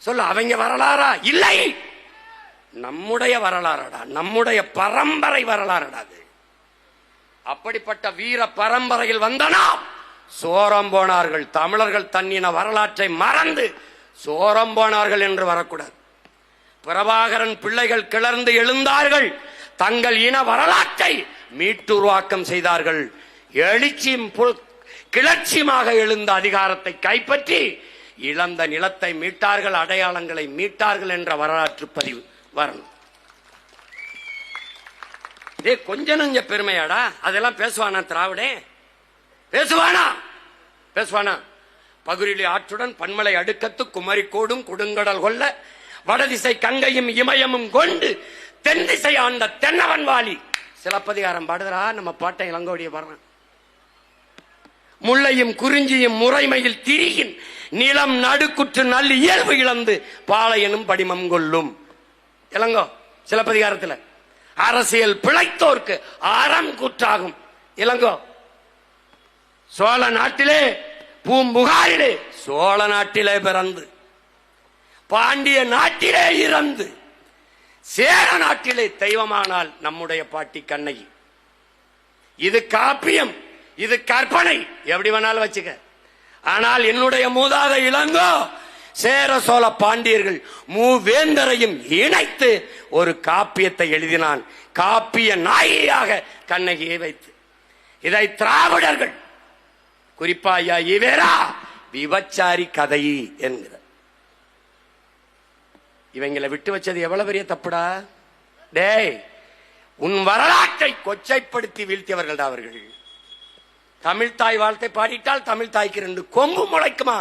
சொல்ல, அவங்க வரலாறா? இல்லை, நம்முடைய வரலாறடா, நம்முடைய பரம்பரை வரலாறடா. அப்படிப்பட்ட வீர பரம்பரையில் வந்தனா சோரம் போனார்கள். தமிழர்கள் தன்னின வரலாற்றை மறந்து சோரம் போனார்கள் என்று வரக்கூடாது. பிரபாகரன் பிள்ளைகள் கிளர்ந்து எழுந்தார்கள், தங்கள் இன வரலாற்றை மீட்டுருவாக்கம் செய்தார்கள். எழுச்சியும் கிளர்ச்சியுமாக எழுந்த அதிகாரத்தை கைப்பற்றி இழந்த நிலத்தை மீட்டார்கள், அடையாளங்களை மீட்டார்கள் என்ற வரலாற்று பதிவு வரணும். கொஞ்ச நஞ்ச பெருமையாடா? அதெல்லாம் பேசுவானா திராவிடே? பேசுவானா? பகுரிலி ஆற்றுடன் பன்மலை அடுக்கத்து குமரி கோடும் கொடுங்கடல் கொல்ல வடதிசை கங்கையும் இமயமும் கொண்டு தென் திசை ஆண்ட தென்னவன் வாலி. சிலப்பதிகாரம் பாடுறா நம்ம பாட்டை இளங்கோடிய பாடுறான். முல்லையும் குறிஞ்சியும் முறைமையில் திரியின் நிலம் நடுக்குற்று நல் இயல்பு இழந்து பாளையனும் படிமம் கொள்ளும். இளங்கோ சிலப்பதிகாரத்தில் அரசியல் பிழைத்தோர்க்கு அறம் கூற்றாகும். இளங்கோ சோழ நாட்டிலே பூம்புகாரிலே, சோழ நாட்டிலே பிறந்து பாண்டிய நாட்டிலே இறந்து சேர நாட்டிலே தெய்வமானால் நம்முடைய பாட்டி கண்ணகி. இது காப்பியம், இது கற்பனை, எப்படி வேணாலும் வச்சுக்க. ஆனால் என்னுடைய மூதாத இளங்கோ சேர சோழ பாண்டியர்கள் மூவேந்தரையும் இணைத்து ஒரு காப்பியத்தை எழுதினான். காப்பிய நாயகியாக கண்ணகியை வைத்து. இதை திராவிடர்கள், குறிப்பா ஐயா ஈவேரா, விபச்சாரி கதை என்கிற. இவங்களை விட்டு வச்சது எவ்வளவு பெரிய தப்புடா. டேய், உன் வரலாற்றை கொச்சைப்படுத்தி வீழ்த்தியவர்கள் தான் அவர்கள். தமிழ் தாய் வாழ்த்தை பாடிட்டால் தமிழ் தாய்க்கு 2 கொம்பு முளைக்குமா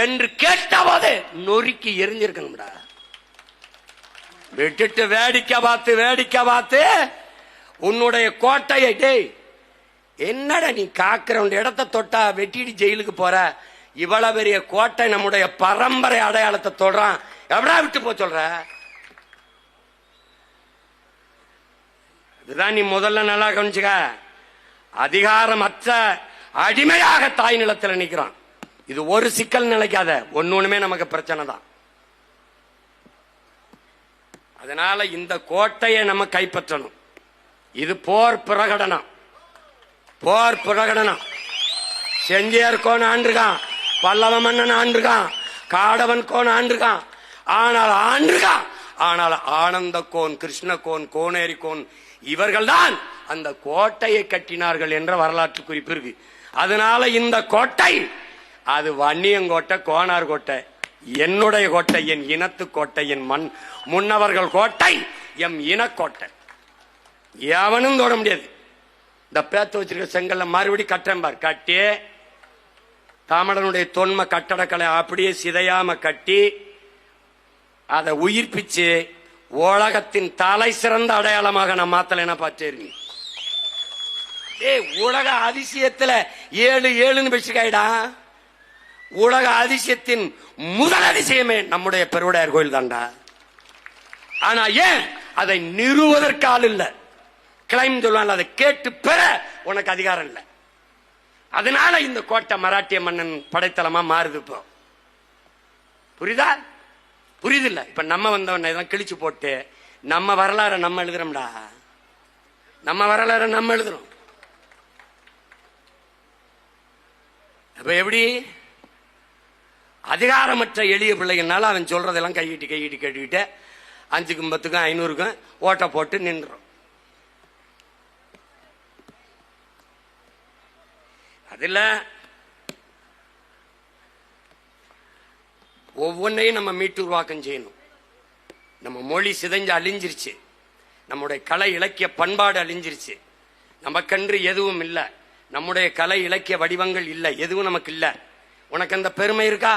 என்று கேட்டபோது நொறுக்கி எரிஞ்சிருக்கணும்டா. விட்டுட்டு வேடிக்கை பார்த்து உன்னுடைய கோட்டையை, டேய் என்னடா நீ காக்கிற இடத்த தொட்டா வெட்டிட்டு ஜெயிலுக்கு போற, இவ்வளவு பெரிய கோட்டை நம்முடைய பரம்பரை அடையாளத்தை தொடுறான், எவ்வளா விட்டு போ சொல்ற? இதுதான் நீ முதல்ல நல்லா கவனிச்சுக்க. அதிகாரமற்ற அடிமையாக தாய் நிலத்தில் நிற்கிறான். இது ஒரு சிக்கல் நினைக்காத, ஒண்ணுமே நமக்கு பிரச்சனை தான். அதனால இந்த கோட்டையை நம்ம கைப்பற்றணும். இது போர் பிரகடனம், போர் பிரகடனம். செஞ்சியர் கோன் ஆண்டிருக்கான், பல்லவ மன்னன் ஆண்டிருக்கான், காடவன் கோன் ஆண்டிருக்கான். ஆனால் ஆனந்த கோன், கிருஷ்ண கோன், கோனேரி கோன் இவர்கள் தான் அந்த கோட்டையை கட்டினார்கள் என்ற வரலாற்று குறிப்பு இருக்கு. அதனால இந்த கோட்டை அது வன்னியங்கோட்டை, கோனார் கோட்டை, என்னுடைய கோட்டை, என் இனத்து கோட்டை, என் முன்னவர்கள் கோட்டை, எம் இனக்கோட்டை. எவனும் தொட முடியாது. இந்த பேத்து வச்சிருக்க செங்கல்ல மறுபடி கட்டம்பார், கட்டி தமிழனுடைய தொன்ம கட்டடக்கலை அப்படியே சிதையாம கட்டி அதை உயிர்ப்பிச்சு உலகத்தின் தலை சிறந்த அடையாளமாக நான் மாத்தலைன்னா பாச்சேரி. உலக அதிசயத்துல 7 வச்சுக்காயிடா. உலக அதிசயத்தின் முதல் அதிசயமே நம்முடைய பெருவுடையார் கோயில் தான்டா. ஆனா ஏன் அதை நிறுவதற்கால் இல்ல, கிளைம் சொல்லுவாங்க, அதை கேட்டு பெற உனக்கு அதிகாரம் இல்லை. அதனால இந்த கோட்டை மராட்டிய மன்னன் படைத்தலமா மாறுது. இப்போ புரியுதா? புரியுது இல்ல? இப்ப நம்ம வந்தவன் கிழிச்சு போட்டு நம்ம வரலாறு நம்ம எழுதுறோம்டா, நம்ம வரலாறு நம்ம எழுதுறோம். அப்ப எப்படி அதிகாரமற்ற எளிய பிள்ளைகள்னால அவன் சொல்றதெல்லாம் கையிட்டு கேட்டுக்கிட்டு 5க்கும் 10க்கும் 500க்கும் ஓட்ட போட்டு நின்றோம். அதுல ஒவ்வொன்றையும் நம்ம மீட்டு உருவாக்கம் செய்யணும். நம்ம மொழி சிதைஞ்சு அழிஞ்சிருச்சு, நம்முடைய கலை இலக்கிய பண்பாடு அழிஞ்சிருச்சு, நமக்கென்று எதுவும் இல்லை, நம்முடைய கலை இலக்கிய வடிவங்கள் இல்லை, எதுவும் நமக்கு இல்லை. உனக்கு அந்த பெருமை இருக்கா?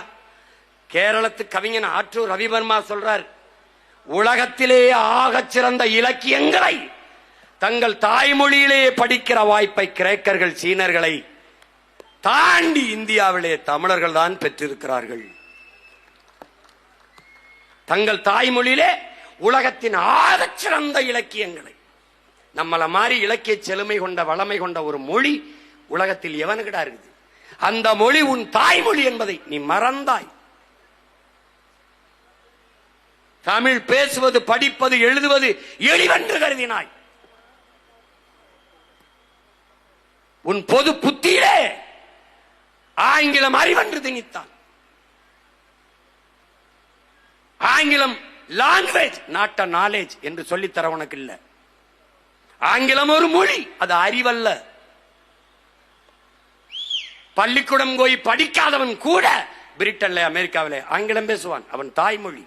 கேரளத்து கவிஞன் ஆற்றூர் ரவிவர்மா சொல்றார், உலகத்திலேயே ஆகச் சிறந்த இலக்கியங்களை தங்கள் தாய்மொழியிலேயே படிக்கிற வாய்ப்பை கிரேக்கர்கள், சீனர்களை தாண்டி இந்தியாவிலே தமிழர்கள் தான் பெற்றிருக்கிறார்கள். தங்கள் தாய்மொழியிலே உலகத்தின் ஆகச் சிறந்த இலக்கியங்களை, நம்மள மாதிரி இலக்கிய செழுமை கொண்ட வளமை கொண்ட ஒரு மொழி உலகத்தில் எவனுக்கிட்ட இருக்குது? அந்த மொழி உன் தாய்மொழி என்பதை நீ மறந்தாய். தமிழ் பேசுவது, படிப்பது, எழுதுவது எளிவென்று கருதினாய். உன் பொது புத்தியிலே ஆங்கிலம் அறிவென்று திணித்தான். ஆங்கிலம் லாங்குவேஜ், நாட் அ நாலேஜ் என்று சொல்லித்தர உனக்கு இல்ல. ஆங்கிலம் ஒரு மொழி, அது அறிவல்ல. பள்ளிக்கூடம் போய் படிக்காதவன் கூட பிரிட்டன்ல, அமெரிக்காவிலே ஆங்கிலம் பேசுவான், அவன் தாய்மொழி.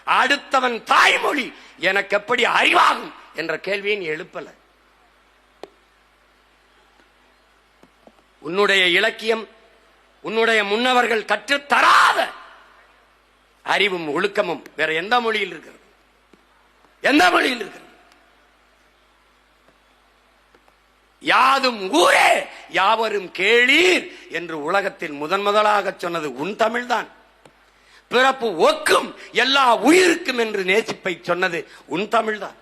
அடுத்தவன் தாய்மொழி எனக்கு எப்படி அறிவாகும் என்ற கேள்வியை நீ எழுப்பல. உன்னுடைய இலக்கியம், உன்னுடைய முன்னவர்கள் கற்றுத்தராத அறிவும் ஒழுக்கமும் வேற எந்த மொழியில் இருக்கிறது? எந்த மொழியில் இருக்கிறது? யாதும் ஊரே யாவரும் கேளீர் என்று உலகத்தில் முதலாக சொன்னது உன் தமிழ்தான். பிறப்பு ஒக்கும் எல்லா உயிருக்கும் என்று நேசிப்பை சொன்னது உன் தமிழ்தான்,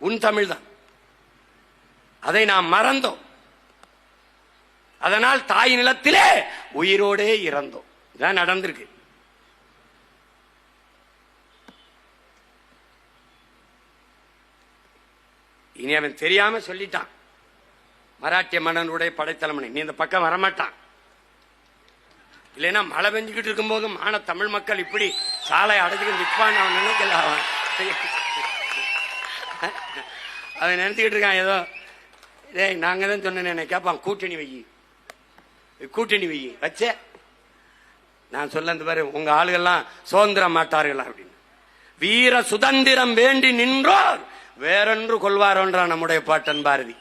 உன் தமிழ்தான். அதை நாம் மறந்தோம். அதனால் தாய் நிலத்திலே உயிரோடே இறந்தோம். இதான் நடந்திருக்கு. இனி அவன் தெரியாம சொல்லிட்டான், மராட்டிய மன்னனுடைய படைத்தலைமனை நீ இந்த பக்கம் வரமாட்டான். இல்லைன்னா மழை பெஞ்சுக்கிட்டு இருக்கும் போதும் ஆனா தமிழ் மக்கள் இப்படி சாலை அடைச்சுக்கிட்டு நிற்பான் அவன் நினைக்கல. அவன் நினைச்சுக்கிட்டு இருக்கான் ஏதோ, நாங்க தான் சொன்ன கேட்பான், கூட்டணி வை, கூட்டணி வை வச்ச. நான் சொல்ல இந்த பாரு, உங்க ஆளுகள்லாம் சுதந்திரம் மாட்டார்களா அப்படின்னு. வீர சுதந்திரம் வேண்டி நின்றோர் வேறொன்று கொள்வாரோன்றான் நம்முடைய பாட்டன் பாரதி.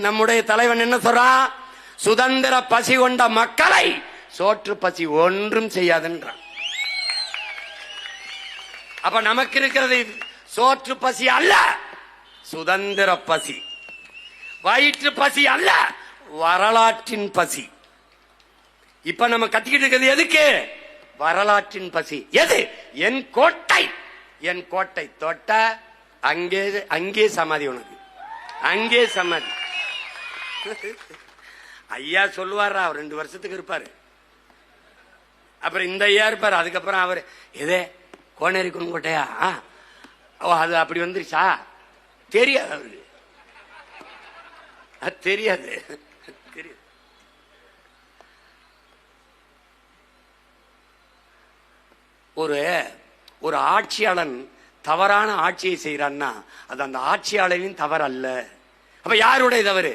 நம்முடைய தலைவன் என்ன சொல்றான்? சுதந்திர பசி கொண்ட மக்களை சோற்று பசி ஒன்றும் செய்யாதுன்றான். அப்ப நமக்கு இருக்கிறது சோற்று பசி அல்ல, சுதந்திர பசி. வயிற்று பசி அல்ல, வரலாற்றின் பசி. இப்ப நம்ம கத்திக்கிட்டு இருக்கிறது எதுக்கு? வரலாற்றின் பசி. எது? என் கோட்டை. என் கோட்டை தொட்ட அங்கே அங்கே சமாதி, உனக்கு அங்கே சமாதி. ஐயா சொல்லுவாரா, அவர் 2 வருஷத்துக்கு இருப்பாரு, அப்புறம் இந்த ஐயா இருப்பாரு, அதுக்கப்புறம் அவர் எதே கோனேரி குறுங்கோட்டையா, அது அப்படி வந்துருச்சா தெரியாது, அவருக்கு அது தெரியாது. தெரியாது. ஒரு ஆட்சியாளன் தவறான ஆட்சியை செய்யறான்னா அது அந்த ஆட்சியாளரின் தவறு அல்ல. அப்ப யாருடைய தவறு?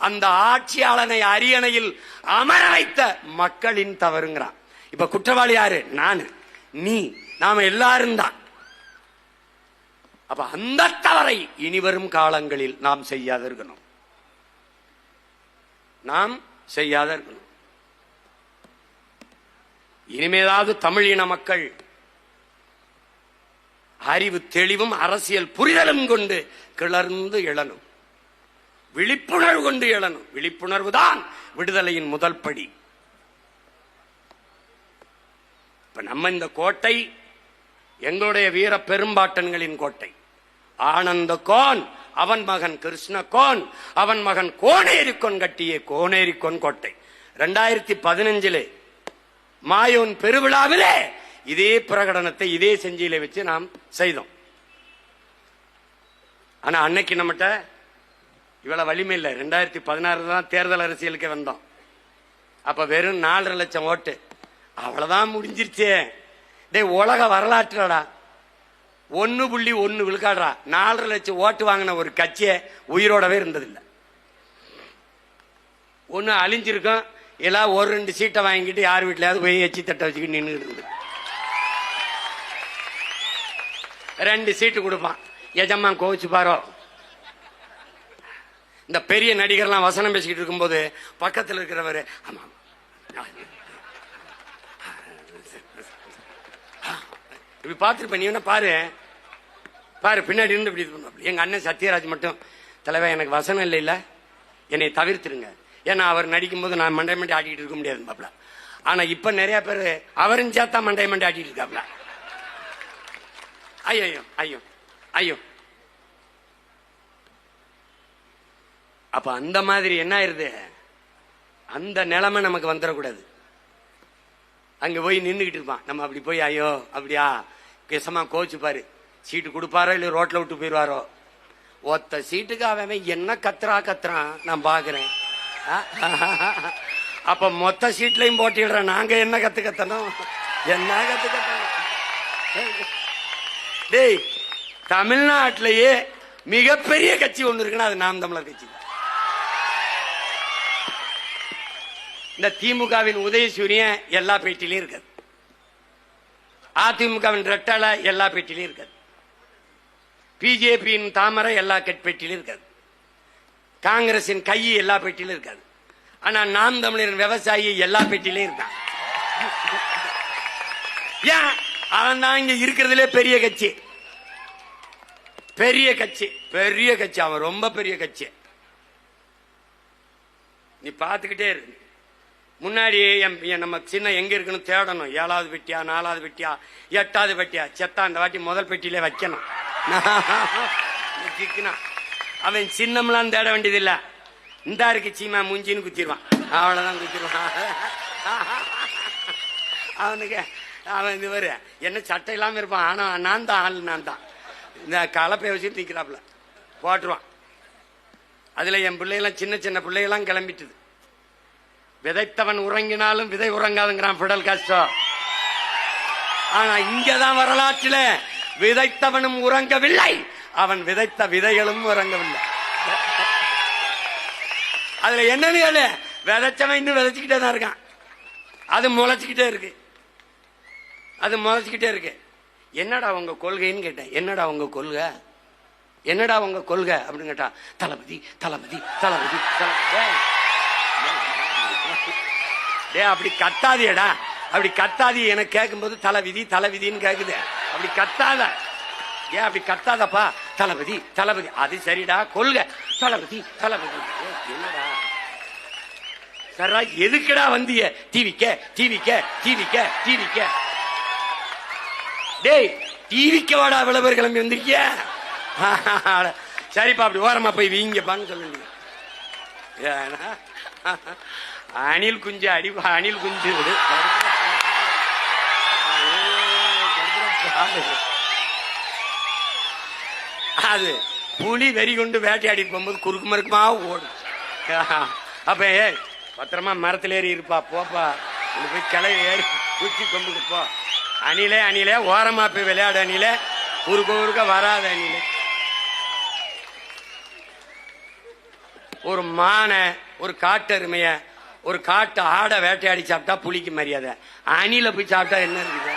அந்த ஆட்சியாளனை அரியணையில் அமர வைத்த மக்களின் தவறுங்கிறான். இப்ப குற்றவாளி யாரு? நானு, நீ, நாம எல்லாரும் தான். அப்ப அந்த தவறை இனிவரும் காலங்களில் நாம் செய்யாத இருக்கணும். நாம் செய்யாத இருக்கணும். இனிமேதாவது தமிழ் இன மக்கள் அறிவு தெளிவும் அரசியல் புரிதலும் கொண்டு கிளர்ந்து எழணும், விழிப்புணர்வு கொண்டு எழணும். விழிப்புணர்வு தான் விடுதலையின் முதல் படி. இப்ப நம்ம இந்த கோட்டை எங்களுடைய வீர பெரும்பாட்டன்களின் கோட்டை. ஆனந்த கோன், அவன் மகன் கிருஷ்ண கோன், அவன் மகன் கோனேரிக்கோன் கட்டிய கோனேரிக்கோன் கோட்டை 2015 மாயோன் பெருவிழாவிலே இதே பிரகடனத்தை இதே செஞ்சியில வச்சு நாம் செய்தோம். ஆனா அன்னைக்கு நம்மகிட்ட இவ்வளவு வலிமை இல்லை. 2016 தான் தேர்தல் அரசியலுக்கு வந்தோம். அப்ப வெறும் 4.5 லட்சம் ஓட்டு, அவ்வளவுதான் முடிஞ்சிருச்சே. டே, உலக வரலாற்றுடா 1.1 விழுக்காடுறா. 4.5 லட்சம் ஓட்டு வாங்கின ஒரு கட்சியை உயிரோடவே இருந்ததில்லை. ஒன்னு அழிஞ்சிருக்கும், எல்லாம் 1-2 சீட்டை வாங்கிட்டு யார் வீட்டிலாவது போய் எச்சி தட்டை வச்சுக்கிட்டு நின்றுட்டு இருந்து 2 சீட்டு கொடுப்பான். எஜம்மா கோவிச்சு பாரோ. இந்த பெரிய நடிகர்லாம் வசனம் பேசிக்கிட்டு இருக்கும்போது பக்கத்தில் இருக்கிறவர், ஆமா இப்படி பார்த்துருப்ப, நீ என்ன பாரு பாரு பின்னாடி இருந்து இப்படி. எங்க அண்ணன் சத்யராஜ் மட்டும், தலைவா எனக்கு வசனம் இல்லை, இல்ல என்னை தவிர்த்துருங்க, ஏன்னா அவர் நடிக்கும் போது நான் மண்டை மண்டை ஆட்டிட்டு இருக்க முடியாது பாப்ல. ஆனா இப்ப நிறைய பேர் அவரும் சேர்த்தா மண்டை மண்டை ஆட்டிட்டு இருக்காப்ல. ஐயோ ஐயோ ஐயோ. அப்ப அந்த மாதிரி என்ன ஆயிருது, அந்த நிலைமை நமக்கு வந்துடக்கூடாது. அங்க போய் நின்றுகிட்டு இருப்பான், நம்ம அப்படி போய் ஐயோ அப்படியா கேசமா கோச்சு பாரு, சீட்டு கொடுப்பாரோ இல்ல ரோட்ல விட்டு போயிருவாரோ. ஒத்த சீட்டுக்கு அவன் என்ன கத்துறான் நான் பாக்குறேன். அப்ப மொத்த சீட்லயும் போட்டிடுற நாங்க என்ன கத்துக்கத்தனும், என்ன கத்துக்கத்தனும். டேய், தமிழ்நாட்டிலேயே மிகப்பெரிய கட்சி ஒண்ணு இருக்குன்னா அது நாம் தமிழர் கட்சி. இந்த திமுகவின் உதயசூரியன் எல்லா பேட்டிலையும் இருக்காது, அதிமுகவின் ரெட்டலை எல்லா பேட்டிலையும் இருக்காது, பிஜேபியின் தாமரை எல்லா பேட்டிலும் இருக்காது, காங்கிரசின் கை எல்லா பேட்டிலும் இருக்காது. ஆனா நாம் தமிழரின் விவசாயி எல்லா பேட்டிலையும் இருக்கான். ஏன்? அவன் தான் இங்க இருக்கிறதுலே பெரிய கட்சி, பெரிய கட்சி, பெரிய கட்சி. அவன் ரொம்ப பெரிய கட்சி. நீ பாத்துக்கிட்டே இருக்கு. முன்னாடி நம்ம சின்ன எங்க இருக்குன்னு தேடணும். 7வது பெட்டியா, 4வது பெட்டியா, 8வது பெட்டியா, செத்தா அந்த வாட்டி முதல் பெட்டியிலே வைக்கணும். அவன் சின்னம்லாம் தேட வேண்டியதில்லை, இந்த இருக்கு சீமா மூஞ்சின்னு குத்திடுவான், அவ்வளவுதான் குத்திடுவான். அவனுக்கு அவன் இது வரு என்ன சட்டை இல்லாம இருப்பான், ஆனா நான் தான் ஆள், நான் தான் இந்த கலப்பை வச்சுட்டு நிக்கிறாப்புல போட்டுருவான். அதுல என் பிள்ளைகளாம் சின்ன சின்ன பிள்ளைகளாம் கிளம்பிட்டுது. விதைத்தவன் உறங்கினாலும் விதை உறங்காதுங்கிறான் பிடல் காஸ்ட்ரோ. ஆனா இங்கதான் வரலாற்றில் விதைத்தவனும் உறங்கவில்லை, அவன் விதைத்த விதைகளும் உறங்கவில்லை. அதுல என்னன்னு கேளு, விதைச்சவன் இன்னும் விதைச்சுக்கிட்டே தான் இருக்கான், அது முளைச்சுக்கிட்டே இருக்கு, அது முளைச்சுக்கிட்டே இருக்கு. என்னடா உங்க கொள்கைன்னு கேட்டேன். என்னடா உங்க கொள்கை, என்னடா உங்க கொள்கை அப்படின்னு கேட்டா, தளபதி தளபதி தளபதி தளபதி. டே, அப்படி கத்தாதியடா, அப்படி கத்தாதி. எனக்கு கேட்கும் போது தலைவிதி தலைவிதின்னு கேக்குது, அப்படி கத்தாத. ஏன் அப்படி கத்தாதப்பா? தளபதி தளபதி. அது சரிடா, கொள்க தளபதி தளபதி. என்னடா சரா, எதுக்குடா வந்திய? டிவிக்க டிவிக்க டிவிக்க டிவிக்க. டேய், டிவிக்க வாடா, விளம்பர கிளம்பி வந்திருக்கிய. சரிப்பா, அப்படி ஓரமா போய் வீங்கப்பான்னு சொல்லுங்க. அணில் குஞ்சு அடிப்பா, அணில் குஞ்சு விடு. அது புலி வெறி கொண்டு வேட்டையாடி போகும்போது குறுக்கு மறுக்குமா ஓடும். அப்ப பத்திரமா மரத்துல ஏறி இருப்பா, போப்பா போய் கிளை ஏறி குச்சி கொம்புக்கு போ. அணிலே அணிலே ஓரமா போய் விளையாடு. அணிலே குறுக்க குறுக்க வராத. அணிலே ஒரு மானை, ஒரு காட்டு அருமைய, ஒரு காட்டு ஆடை வேட்டையாடி சாப்பிட்டா புலிக்கு மரியாதை. அணில போய் சாப்பிட்டா என்ன இருக்குது?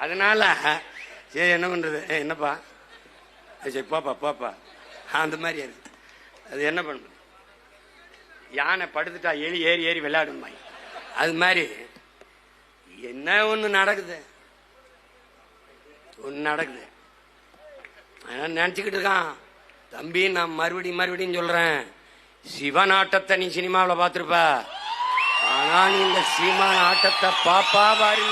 அதனால சரி, என்ன பண்றது? என்னப்பா சரி, போப்பா போப்பா. அந்த மாதிரி இருக்கு. அது என்ன பண்றது? யானை படுத்துட்டா எலி ஏறி ஏறி விளையாடுமா. அது மாதிரி என்ன ஒண்ணு நடக்குது, ஒண்ணு நடக்குது. நினைச்சுக்கிட்டு இருக்கான் தம்பி. நான் மறுபடியும் சொல்றேன், சிவன் நீ சினிமாவில் பார்த்திருப்ப. ஆனா நீ இந்த சீமான் ஆட்டத்தை பாப்பா பாரு.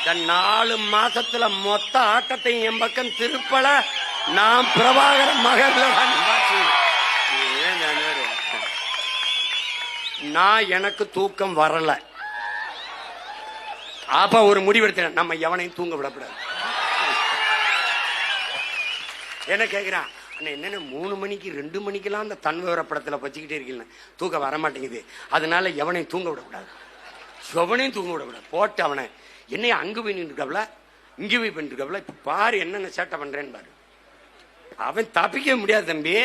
இந்த 4 மாசத்துல மொத்த ஆட்டத்தையும் என் பக்கம் திருப்பல. நான் பிரபாகர மகன். நான் எனக்கு தூக்கம் வரல. அப்ப ஒரு முடிவெடுத்தேன், நம்ம எவனையும் தூங்க விடக்கூடாது. என்ன கேட்கிறான், என்னென்ன 3 மணிக்கு 2 மணிக்கெல்லாம் அந்த தன் விவர படத்துல வச்சுக்கிட்டே இருக்கீங்க, தூக்கம் வரமாட்டேங்குது. அதனால எவனையும் தூங்க விடக்கூடாது, எவனையும் தூங்க விடக்கூடாது. போட்டு அவனை என்னைய அங்கு போய் நின்றுக்கவல, இங்கு போய் பண்ணிருக்கவல. இப்ப பாரு என்னென்ன சேட்டை பண்றேன்னு பாரு. அவன் தப்பிக்க முடியாது தம்பி.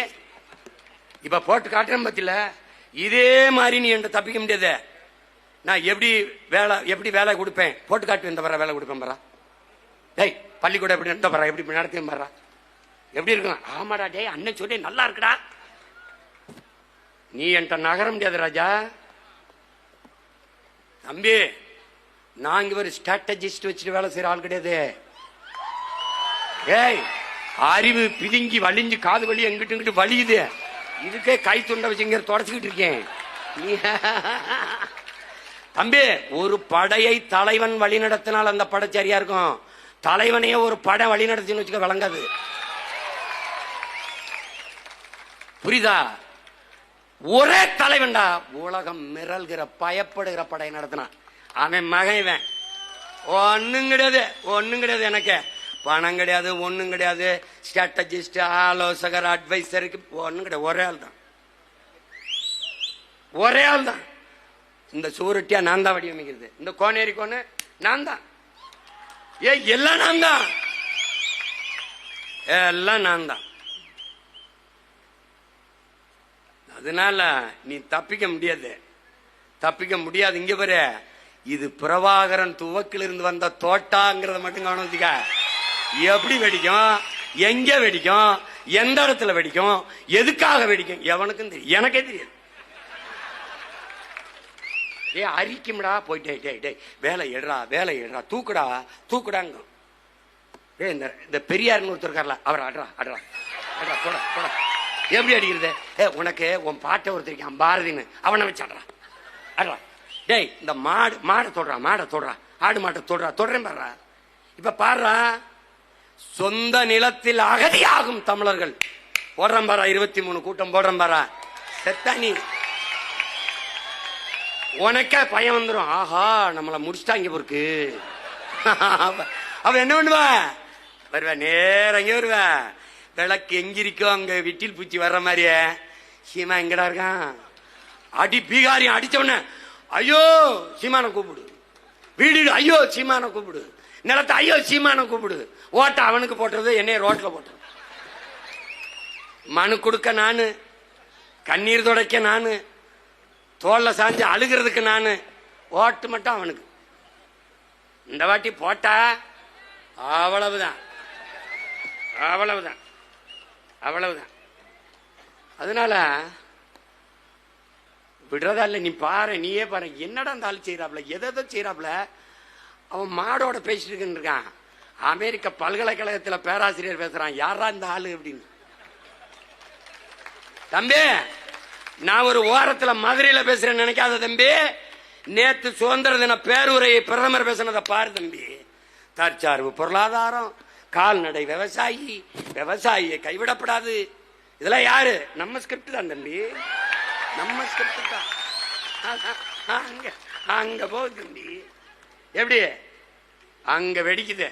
இப்ப போட்டு காட்டுறேன் பத்தில. இதே மாதிரி நீ என்ற தப்பிக்க முடியாது. நான் எப்படி வேலை கொடுப்பேன், போட்டு காட்டு. இந்த வேலை கொடுப்பேன் பாரா. டேய், பள்ளிக்கூடம் எப்படி நடத்த பாரா, எப்படி நடத்தி பாரா, எப்படி இருக்கும்? ஆமாடா டேய், அண்ணன் சொல்லி நல்லா இருக்குடா. நீ என்கிட்ட நகர முடியாது ராஜா. தம்பி, நாங்க ஒரு ஸ்ட்ராட்டஜிஸ்ட் வச்சுட்டு வேலை செய்யற ஆள் கிடையாது. ஏய், அறிவு பிதுங்கி வலிஞ்சு காது வலி எங்கிட்டு இங்கிட்டு வலியுது. இதுக்கே கை துண்டை வச்சுங்க தொடச்சுக்கிட்டு இருக்கேன். தம்பி, ஒரு படையை தலைவன் வழி நடத்தினால் அந்த படை சரியா இருக்கும். தலைவனையே ஒரு படை வழி நடத்தின்னு வச்சுக்க விளங்காது. புரியுதா? ஒரே தலைவன்டா உலகம் மிரல்கிற பயப்படுகிற படை நடத்தினான். அவன் மகன். ஒன்னும் கிடையாது எனக்கு. பணம் கிடையாது, ஒன்னும் கிடையாது. ஸ்ட்ராட்டஜிஸ்ட், ஆலோசகர், அட்வைசருக்கு ஒன்னும் கிடையாது. ஒரே ஆள் தான். இந்த சூரட்டியா நான் தான் வடிவமைக்கிறது. இந்த கோனேரி கோனு நான் தான். எல்லாம் நான் தான். எல்லாம் நான் தான். அதனால நீ தப்பிக்க முடியாது. இங்க பாரு, இது பிரபாகரன் துவக்கில் இருந்து வந்த தோட்டாங்கிறத மட்டும் கவனிச்சுக்க. எப்படி வெடிக்கும், எங்க வெடிக்கும், எந்த இடத்துல வெடிக்கும், எதுக்காக வெடிக்கும் எவனுக்கும் தெரியும். எனக்கே தெரியாது. அரிக்கும்டா போயிட்டே வேலை எடுறா தூக்குடாங்க. இந்த பெரியார்னு ஒருத்தர் இருக்கார்ல, அவர் அட்ரா போட எப்படி அடிக்கிறது? உனக்கு உன் பாட்டை ஒருத்தருக்கான் பாரதின்னு, அவனை வச்சு அட்ரா. டேய், இந்த மாடை தொடுறா, ஆடு மாட்டை தொடுறேன் பாடுறா. இப்ப பாடுறா, சொந்த நிலத்தில் அகதியாகும் தமிழர்கள் போடுறேன் பாரா. 23 கூட்டம் போடுறேன் பாரா. செத்தானி உனக்கே பயம் வந்துடும். ஆஹா, நம்மளை முடிச்சுட்டாங்க பொறுக்கு. அவ என்ன பண்ணுவா? வருவேன் நேரங்க வருவேன். விளக்கு எங்கிருக்கோ அங்க விட்டில் பூச்சி வர்ற மாதிரியே. சீமா எங்கடா இருக்கான்? அடி பீகாரி அடிச்சவன, ஐயோ சீமான கூப்பிடு. வீடு ஐயோ சீமான கூப்பிடு. நிலத்தை ஐயோ சீமான கூப்பிடு. ஓட்ட அவனுக்கு போட்டுறது, என்னைய ரோட்ல போட்டுறது. மனு கொடுக்க நானு, கண்ணீர் துடைக்க நானு, தோல்ல சாஞ்சு அழுகிறதுக்கு நானு, ஓட்டு மட்டும் அவனுக்கு. இந்த வாட்டி போட்டா அவ்வளவுதான். அதனால விடுறதா இல்ல. நீ பாரு, நீயே பாரு, என்னடா அந்த ஆள் செய்யறாப்ல, எதை செய்யறாப்ல. அவன் மாடோட பேசிட்டு இருக்கான். அமெரிக்க பல்கலைக்கழகத்தில் பேராசிரியர் பேசுறான், யாரா இந்த ஆளு அப்படின்னு. தம்பி, நான் ஒரு ஓரத்தில் மதுரையில் பேசுறேன்னு நினைக்காத தம்பி. நேத்து சுதந்திர தின பேருரையை பிரதமர் பேசினதை பாரு தம்பி. தற்சார்பு பொருளாதாரம், கால்நடை விவசாயி, விவசாயியை கைவிடப்படாது. இதெல்லாம் யாரு? நம்ம ஸ்கிரிப்ட் தான் தம்பி, நம்ம ஸ்கிரிப்ட் தான். அங்க அங்க போகுது தம்பி. எப்படி அங்க வெடிக்குது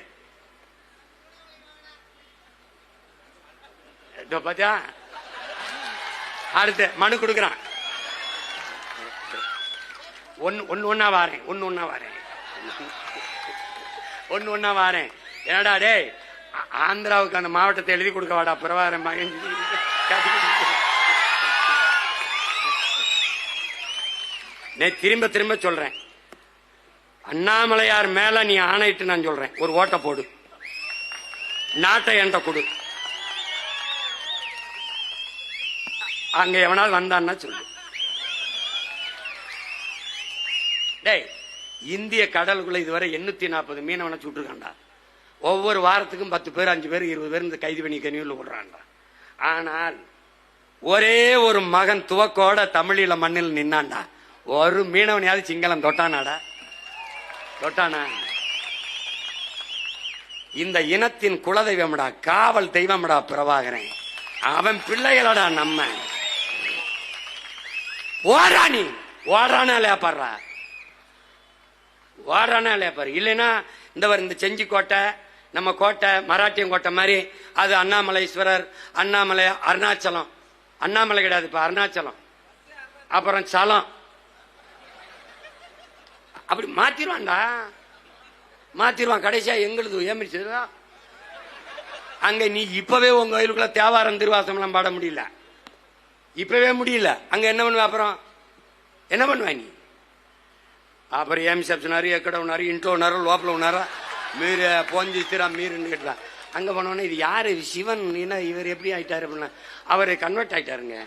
பாத்தியா? அடுத்து மனு கொடுக்குறான். ஒன்னா வாரேன். என்னடா டே, ஆந்திராவுக்கு அந்த மாவட்டத்தை எழுதி கொடுக்க வாடா பிரபாகரன் மகன். திரும்ப சொல்றேன், அண்ணாமலையார் மேல நீ ஆணையிட்டு நான் சொல்றேன், ஒரு ஓட்டை போடு, நாட்டை என்கிட்ட கொடு. அங்க எவனாவது வந்தான்னா சொல்லு. டேய், இந்திய கடலுக்குள்ள இதுவரை 840 மீனவனை சுட்டுருக்காண்டா. ஒவ்வொரு வாரத்துக்கும் 10 பேர் 5 பேர் 20 பேர் இந்த கைது பண்ணி கனியூர்ல விடுறான்டா. ஆனால் ஒரே ஒரு மகன் துவக்கோட தமிழீழ மண்ணில் நின்னான்டா. ஒரு மீனவனையாவது சிங்களம் தொட்டானாடா? தொட்டானா? இந்த இனத்தின் குலதெய்வம்டா, காவல் தெய்வம்டா பிரபாகரன். அவன் பிள்ளைகளடா நம்ம. ஓடுறா, நீ ஓடுறானாலே பாடுறா, ஓடுறானாலே பாரு. இல்லைன்னா இந்த செஞ்சி கோட்டை, நம்ம கோட்டை மராட்டியம் கோட்டை மாதிரி, அது அண்ணாமலைஸ்வரர், அண்ணாமலை அருணாச்சலம், அண்ணாமலை கிடையாது இப்ப அருணாச்சலம், அப்புறம் சலம், அப்படி மாத்திருவான்டா, மாத்திருவான். கடைசியா எங்களுது ஏமிச்சதா. அங்க நீ இப்பவே உங்க கோயிலுக்குள்ள தேவாரம் திருவாசம் எல்லாம் பாட முடியல, இப்பவே முடியல. அங்க என்ன பண்ணுவ? அப்புறம் என்ன பண்ணுவ நீ? அப்புறம் ఏమి చెప్తున్నారు, ఎక్కడ ఉన్నారు, ఇంట్లో ఉన్నారు, లోపల ఉన్నారా, మీరు పోంజిస్తారా మీరుன்னு கேட்டா. அங்க போனோன்னா இது யாரு சிவன், இவர் எப்படி ஆயிட்டாரு அப்படின்னா, அவரு கன்வெர்ட் ஆயிட்டாருங்க.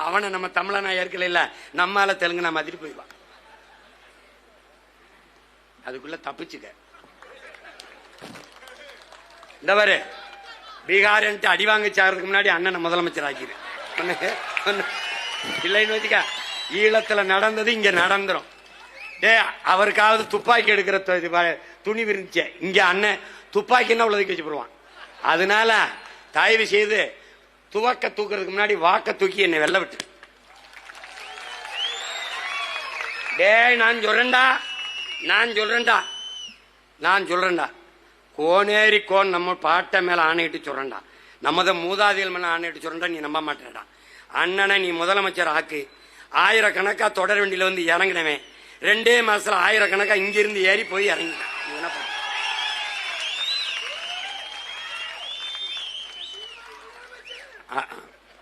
அவனை நம்ம தமிழனா ஏற்கல, இல்ல நம்மால தெலுங்கு நான் மாதிரி போயிடுவான். அதுக்குள்ள தப்பிச்சுக்க. இந்த பாரு, பீகார் அடி வாங்கி சாகிறதுக்கு முன்னாடி அண்ணனை முதலமைச்சர் ஆக்கிடு இல்லைன்னு வச்சுக்க. ஈழத்துல நடந்தது இங்க நடந்துரும். டே, அவருக்காவது துப்பாக்கி எடுக்கிற துணி விரிச்ச, இங்க அண்ணன் துப்பாக்கின்னா உள்ள வச்சு போடுவான். அதனால தயவு செய்து துவக்க தூக்குறதுக்கு முன்னாடி வாக்க தூக்கி என்னை வெள்ள விட்டு. டே, நான் சொல்றேன்டா, கோனேரி கோன் நம்ம பாட்டை மேல ஆணையிட்டு சொல்றேன்டா, நமத மூதாதிகள் மேல ஆணையிட்டு சொல்றேன்டா. நீ நம்ப மாட்டேடா. அண்ணனை நீ முதலமைச்சர் ஆக்கு. ஆயிரக்கணக்கா தொடர் வண்டியில வந்து இறங்கினவன் 2 மாசத்துல ஆயிரக்கணக்கா இங்கிருந்து ஏறி போய் இறங்கினான்.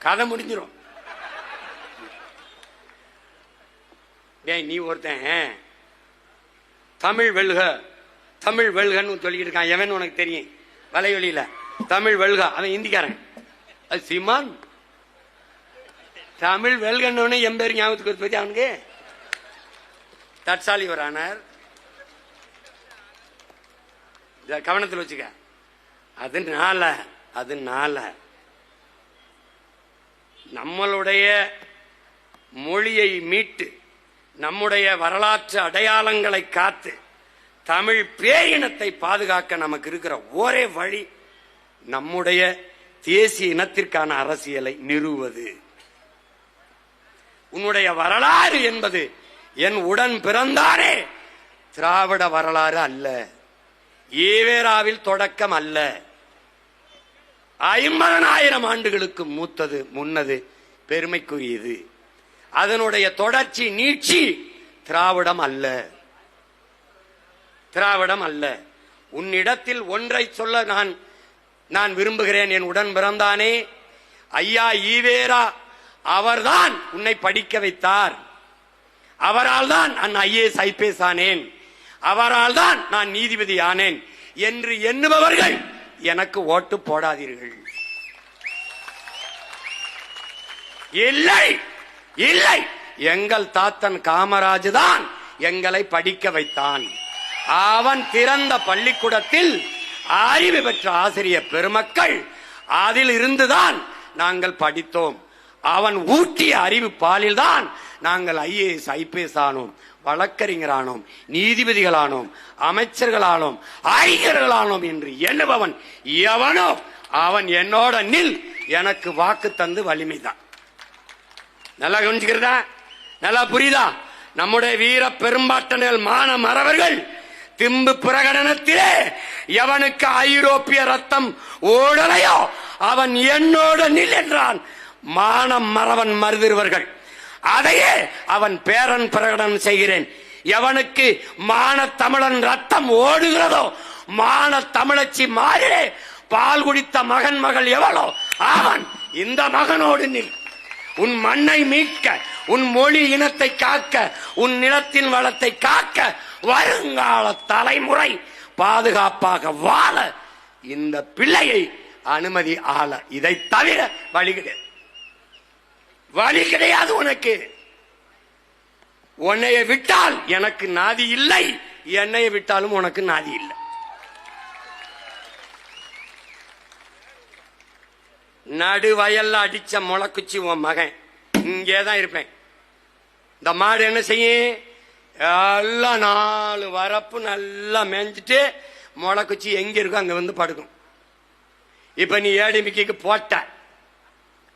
கதை முடிஞ்சிடும். நீ ஒருத்தன் தமிழ் வெல்கன்னு சொல்லிட்டு இருக்கான். எவன் உனக்கு தெரியும்? வலையொலியில தமிழ் வெல்க, அவன் இந்திக்காரன். சீமான் தமிழ் வெல்கன்னு என் பேர் ஞாபகத்துக்கு பத்தி அவனுக்கு தற்சாலி வரானார். கவனத்தில் வச்சுக்க. அதனால நம்மளுடைய மொழியை மீட்டு, நம்முடைய வரலாற்று அடையாளங்களை காத்து, தமிழ் பேரினத்தை பாதுகாக்க நமக்கு இருக்கிற ஒரே வழி நம்முடைய தேசிய இனத்திற்கான அரசியலை நிறுவுவது. உன்னுடைய வரலாறு என்பது என் உடன் பிறந்தானே திராவிட வரலாறு அல்ல, ஈவேராவில் தொடக்கம் அல்ல, 50,000 ஆண்டுகளுக்கு முன்னது பெருமைக்குரியது. அதனுடைய தொடர்ச்சி நீட்சி திராவிடம் அல்ல. உன்னிடத்தில் ஒன்றை சொல்ல நான் விரும்புகிறேன். என் உடன் பிறந்தானே ஐயா ஈவேரா, அவர்தான் உன்னை படிக்க வைத்தார். அவரால் தான் நான் IAS IPS ஆனேன், அவரால் தான் நான் நீதிபதி ஆனேன் என்று எண்ணுபவர்கள் எனக்கு ஓட்டு போடாதீர்கள். இல்லை, எங்கள் தாத்தன் காமராஜ் தான் எங்களை படிக்க வைத்தான். அவன் திறந்த பள்ளிக்கூடத்தில் அறிவு பெற்ற ஆசிரியர் பெருமக்கள் அதில் இருந்துதான் நாங்கள் படித்தோம். அவன் ஊட்டிய அறிவு பாலில்தான் நாங்கள் IAS IPS ஆனோம், வழக்கறிஞரானோம், நீதிபதிகளானோம், அமைச்சர்களானோம், அறிஞர்களானோம் என்று எண்ணுபவன் எவனோ அவன் என்னோட நில், எனக்கு வாக்கு தந்து வலிமைதான். நல்லா கவனிச்சுக்கிறதா? நல்லா புரியுதா? நம்முடைய வீர பெரும்பாட்டனர் மான மறவர்கள் திம்பு பிரகடனத்திலே எவனுக்கு ஐரோப்பிய ரத்தம் ஓடலையோ அவன் என்னோட நில் என்றான். மானம் மறவன் மருதிருவர்கள் அதையே அவன் பேரன் பிரகடனம் செய்கிறேன். எவனுக்கு மான தமிழன் ரத்தம் ஓடுகிறதோ, மான தமிழச்சி மாறிலே பால் குடித்த மகன் மகள் எவளோ அவன் இந்த மகனோடு நில். உன் மண்ணை மீட்க, உன் மொழி இனத்தை காக்க, உன் நிலத்தின் வளத்தை காக்க, வருங்கால தலைமுறை பாதுகாப்பாக வாழ இந்த பிள்ளையை அனுமதி ஆள. இதை தவிர வழி கிடையாது. வழி கிடையாது உனக்கு. உன்னைய விட்டால் எனக்கு நாதி இல்லை, என்னைய விட்டாலும் உனக்கு நாதி இல்லை. நடு வயல்ல அடிச்ச முளைக்குச்சி உன் மகன் இங்கேதான் இருப்பேன். இந்த மாடு என்ன செய்யும்? எல்லாம் 4 வரப்பு நல்லா மேய்ஞ்சிட்டு முளைக்குச்சி எங்க இருக்கும் அங்க வந்து படுக்கும். இப்ப நீ ஏடிமிக்கு போட்ட,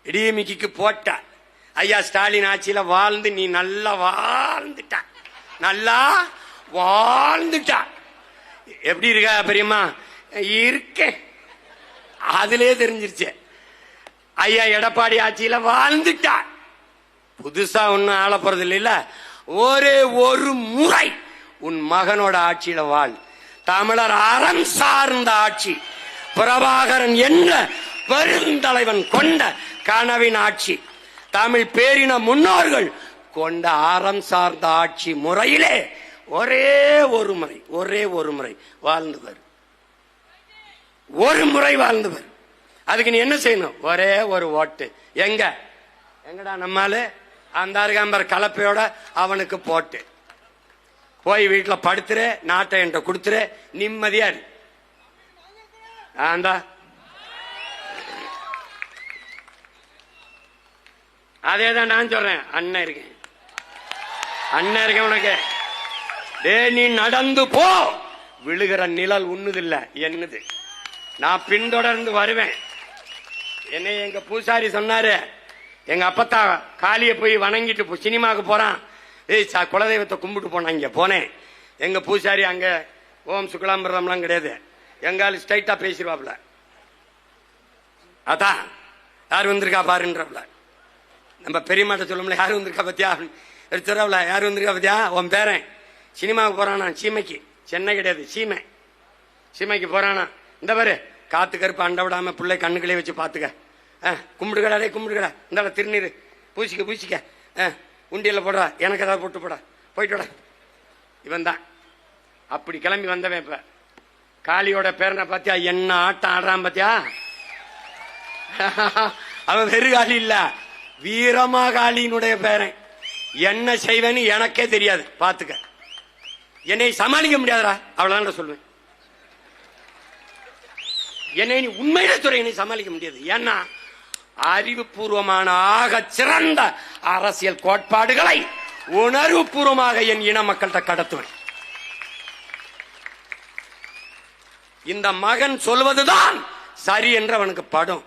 இடிமிக்கு போட்ட, ஐயா ஸ்டாலின் ஆட்சியில வாழ்ந்து நீ நல்லா வாழ்ந்துட்ட, நல்லா வாழ்ந்துட்ட. எப்படி இருக்கா பெரியம்மா? இருக்கேன், அதுலயே தெரிஞ்சிருச்சு. ஐயா எடப்பாடி ஆட்சியில வாழ்ந்துட்டா. புதுசா ஒன்னும் ஆள போறது இல்ல. ஒரே ஒரு முறை உன் மகனோட ஆட்சியில வாழ். தமிழர் அறம் சார்ந்த ஆட்சி, பிரபாகரன் என்ற பெருந்தலைவன் கொண்ட கனவின் ஆட்சி, தமிழ் பேரின முன்னோர்கள் கொண்ட அறம் சார்ந்த ஆட்சி முறையிலே ஒரே ஒரு முறை வாழ்ந்தவர். ஒரு முறை வாழ்ந்தவர். அதுக்கு நீ என்ன செய்யணும்? ஒரே ஒரு ஓட்டு. எங்கடா நம்மால அந்த அருகாம்பர் கலப்பையோட அவனுக்கு போட்டு போய் வீட்டுல படுத்துற, நாட்டை என்ற கொடுத்துற, நிம்மதியா இரு. அதேதான் நான் சொல்றேன். அண்ணன் இருக்கேன் உனக்கு. நீ நடந்து போ, விழுகிற நிழல் உண்ணுதில்ல என்னது. நான் பின்தொடர்ந்து வருவேன். என்னை எங்க பூசாரி சொன்னாரு, எங்க அப்பத்தா காளிய போய் வணங்கிட்டு சினிமாவுக்கு போறான், குலதெய்வத்தை கும்பிட்டு போனா. இங்க போனேன், எங்க பூசாரி அங்க ஓம் சுக்லாம்பரம்லாம் கிடையாது, எங்கால ஸ்ட்ரைட்டா பேசிடுவாப்ல. அதான் யார் வந்திருக்கா பாருன்றப்ல. நம்ம பெரியமாட்ட சொல்லும்ல, யார் வந்திருக்கா பத்தியா எடுத்துறாப்ல, யார் வந்திருக்கா பத்தியா, உன் பேரன் சினிமாவுக்கு போறானா, சீமைக்கு, சென்னை கிடையாது சீமை, சீமைக்கு போறானா. இந்த பாரு, காத்து கருப்பு அண்ட விடாம பிள்ளை கண்ணுக்களே வச்சு பாத்துக்க. கும்பிடுகடா, கும்பிடுகடா, இந்த திருநீர் பூசிக்க, உண்டியல்ல போடுறா, எனக்கு ஏதாவது போட்டு போடா, போயிட்டு இவன் தான் அப்படி கிளம்பி வந்தவன். இப்ப காளியோட பேரனை பாத்தியா, என்ன ஆட்டம் ஆடுறான் பாத்தியா. அவன் வெறு காளி இல்ல, வீரமா காளியினுடைய பேரன். என்ன செய்வேன்னு எனக்கே தெரியாது, பாத்துக்க. என்னை சமாளிக்க முடியாதா, அவ்வளவுதான் சொல்லுவேன். என்னை உண்மையில துறை என்னை சமாளிக்க முடியாது. ஏன்னா அறிவுபூர்வமான ஆக சிறந்த அரசியல் கோட்பாடுகளை உணர்வுபூர்வமாக என் இன மக்கள்கிட்ட கடத்துவேன். இந்த மகன் சொல்வதுதான் சரி என்று அவனுக்கு படும்.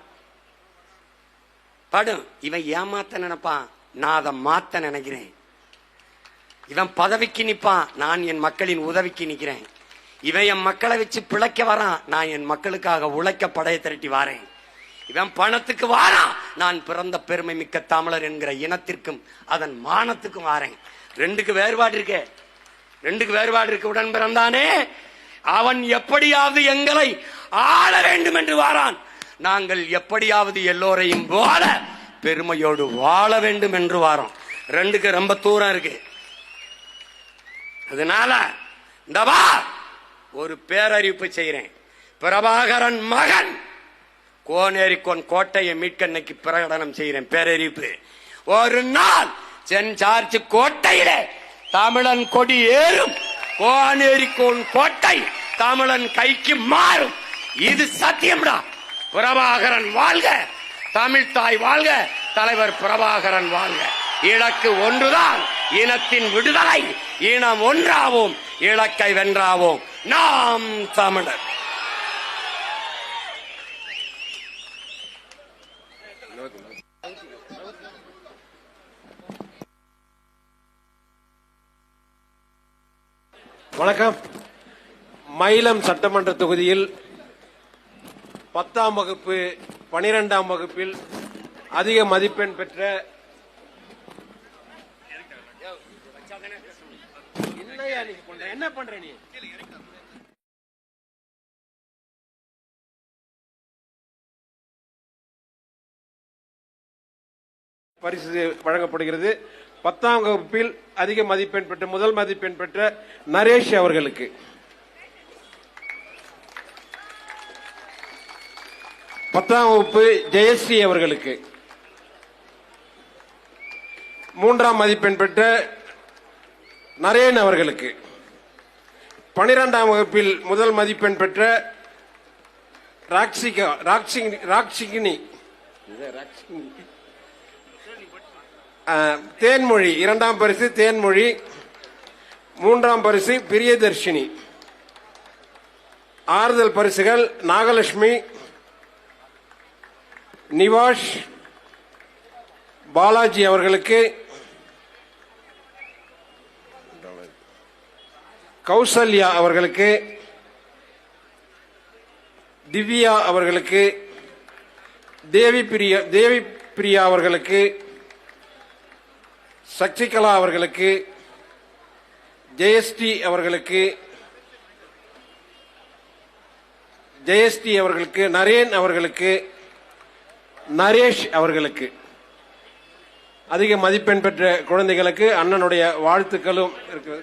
இவன் ஏமாத்த நினைப்பான், நான் அதை மாத்த நினைக்கிறேன். இவன் பதவிக்கு நிப்பான், நான் என் மக்களின் உதவிக்கு நிக்கிறேன். இவன் என் மக்களை வச்சு பிழைக்க வரான், நான் என் மக்களுக்காக உழைக்க படையை திரட்டி வாரேன். இவன் பணத்துக்கு வாரான், நான் பிறந்த பெருமை மிக்க தமிழர் என்கிற இனத்திற்கும் அதன் மானத்துக்கும் வாரேன். ரெண்டுக்கு வேறுபாடு இருக்கு. உடன் பிறந்தானே அவன் எப்படியாவது எங்களை ஆள வேண்டும் என்று வாரான். நாங்கள் எப்படியாவது எல்லோரையும் வாழ பெருமையோடு வாழ வேண்டும் என்று வாரோம். ரெண்டுக்கு ரொம்ப தூரம் இருக்கு. அதனால இந்த ஒரு பேரறிவிப்பு செய்கிறேன். பிரபாகரன் மகன் கோனேரிக்கோன் கோட்டையை மீட்க இன்னைக்கு பிரகடனம் செய்கிறேன். பேரறிவிப்பு. ஒரு நாள் சென்ட் ஜார்ஜ் கோட்டையிலே தமிழன் கொடி ஏறும், கோனேரிக்கோன் கோட்டை தமிழன் கைக்கு மாறும். இது சத்தியம்டா. பிரபாகரன் வாழ்க, தமிழ் தாய் வாழ்க, தலைவர் பிரபாகரன் வாழ்க. இலக்கு ஒன்றுதான், இனத்தின் விடுதலை. இனம் ஒன்றாவோம், இலக்கை வென்றாவோம். நாம் தமிழர். வணக்கம். மயிலம் சட்டமன்ற தொகுதியில் 10ஆம் வகுப்பு 12ஆம் வகுப்பில் அதிக மதிப்பெண் பெற்ற என்ன பண்ற நீ பரிசு வழங்கப்படுகிறது. 10ஆம் வகுப்பில் அதிக மதிப்பெண் பெற்ற முதல் மதிப்பெண் பெற்ற நரேஷ் அவர்களுக்கு, 10ஆம் வகுப்பு ஜெயஸ்ரீ அவர்களுக்கு, 3ஆம் மதிப்பெண் பெற்ற நரேன் அவர்களுக்கு, 12ஆம் வகுப்பில் முதல் மதிப்பெண் பெற்ற ராக்ஷிகினி தேன்மொழி, 2ஆம் பரிசு தேன்மொழி, 3ஆம் பரிசு பிரியதர்ஷினி. ஆறுதல் பரிசுகள் நாகலட்சுமி, நிவாஷ், பாலாஜி அவர்களுக்கு, கௌசல்யா அவர்களுக்கு, திவ்யா அவர்களுக்கு, தேவி பிரியா அவர்களுக்கு, சசிகலா அவர்களுக்கு, ஜெயஸ்ரீ அவர்களுக்கு, நரேன் அவர்களுக்கு, நரேஷ் அவர்களுக்கு, அதிக மதிப்பெண் பெற்ற குழந்தைகளுக்கு அண்ணனுடைய வாழ்த்துக்களும் இருக்கு.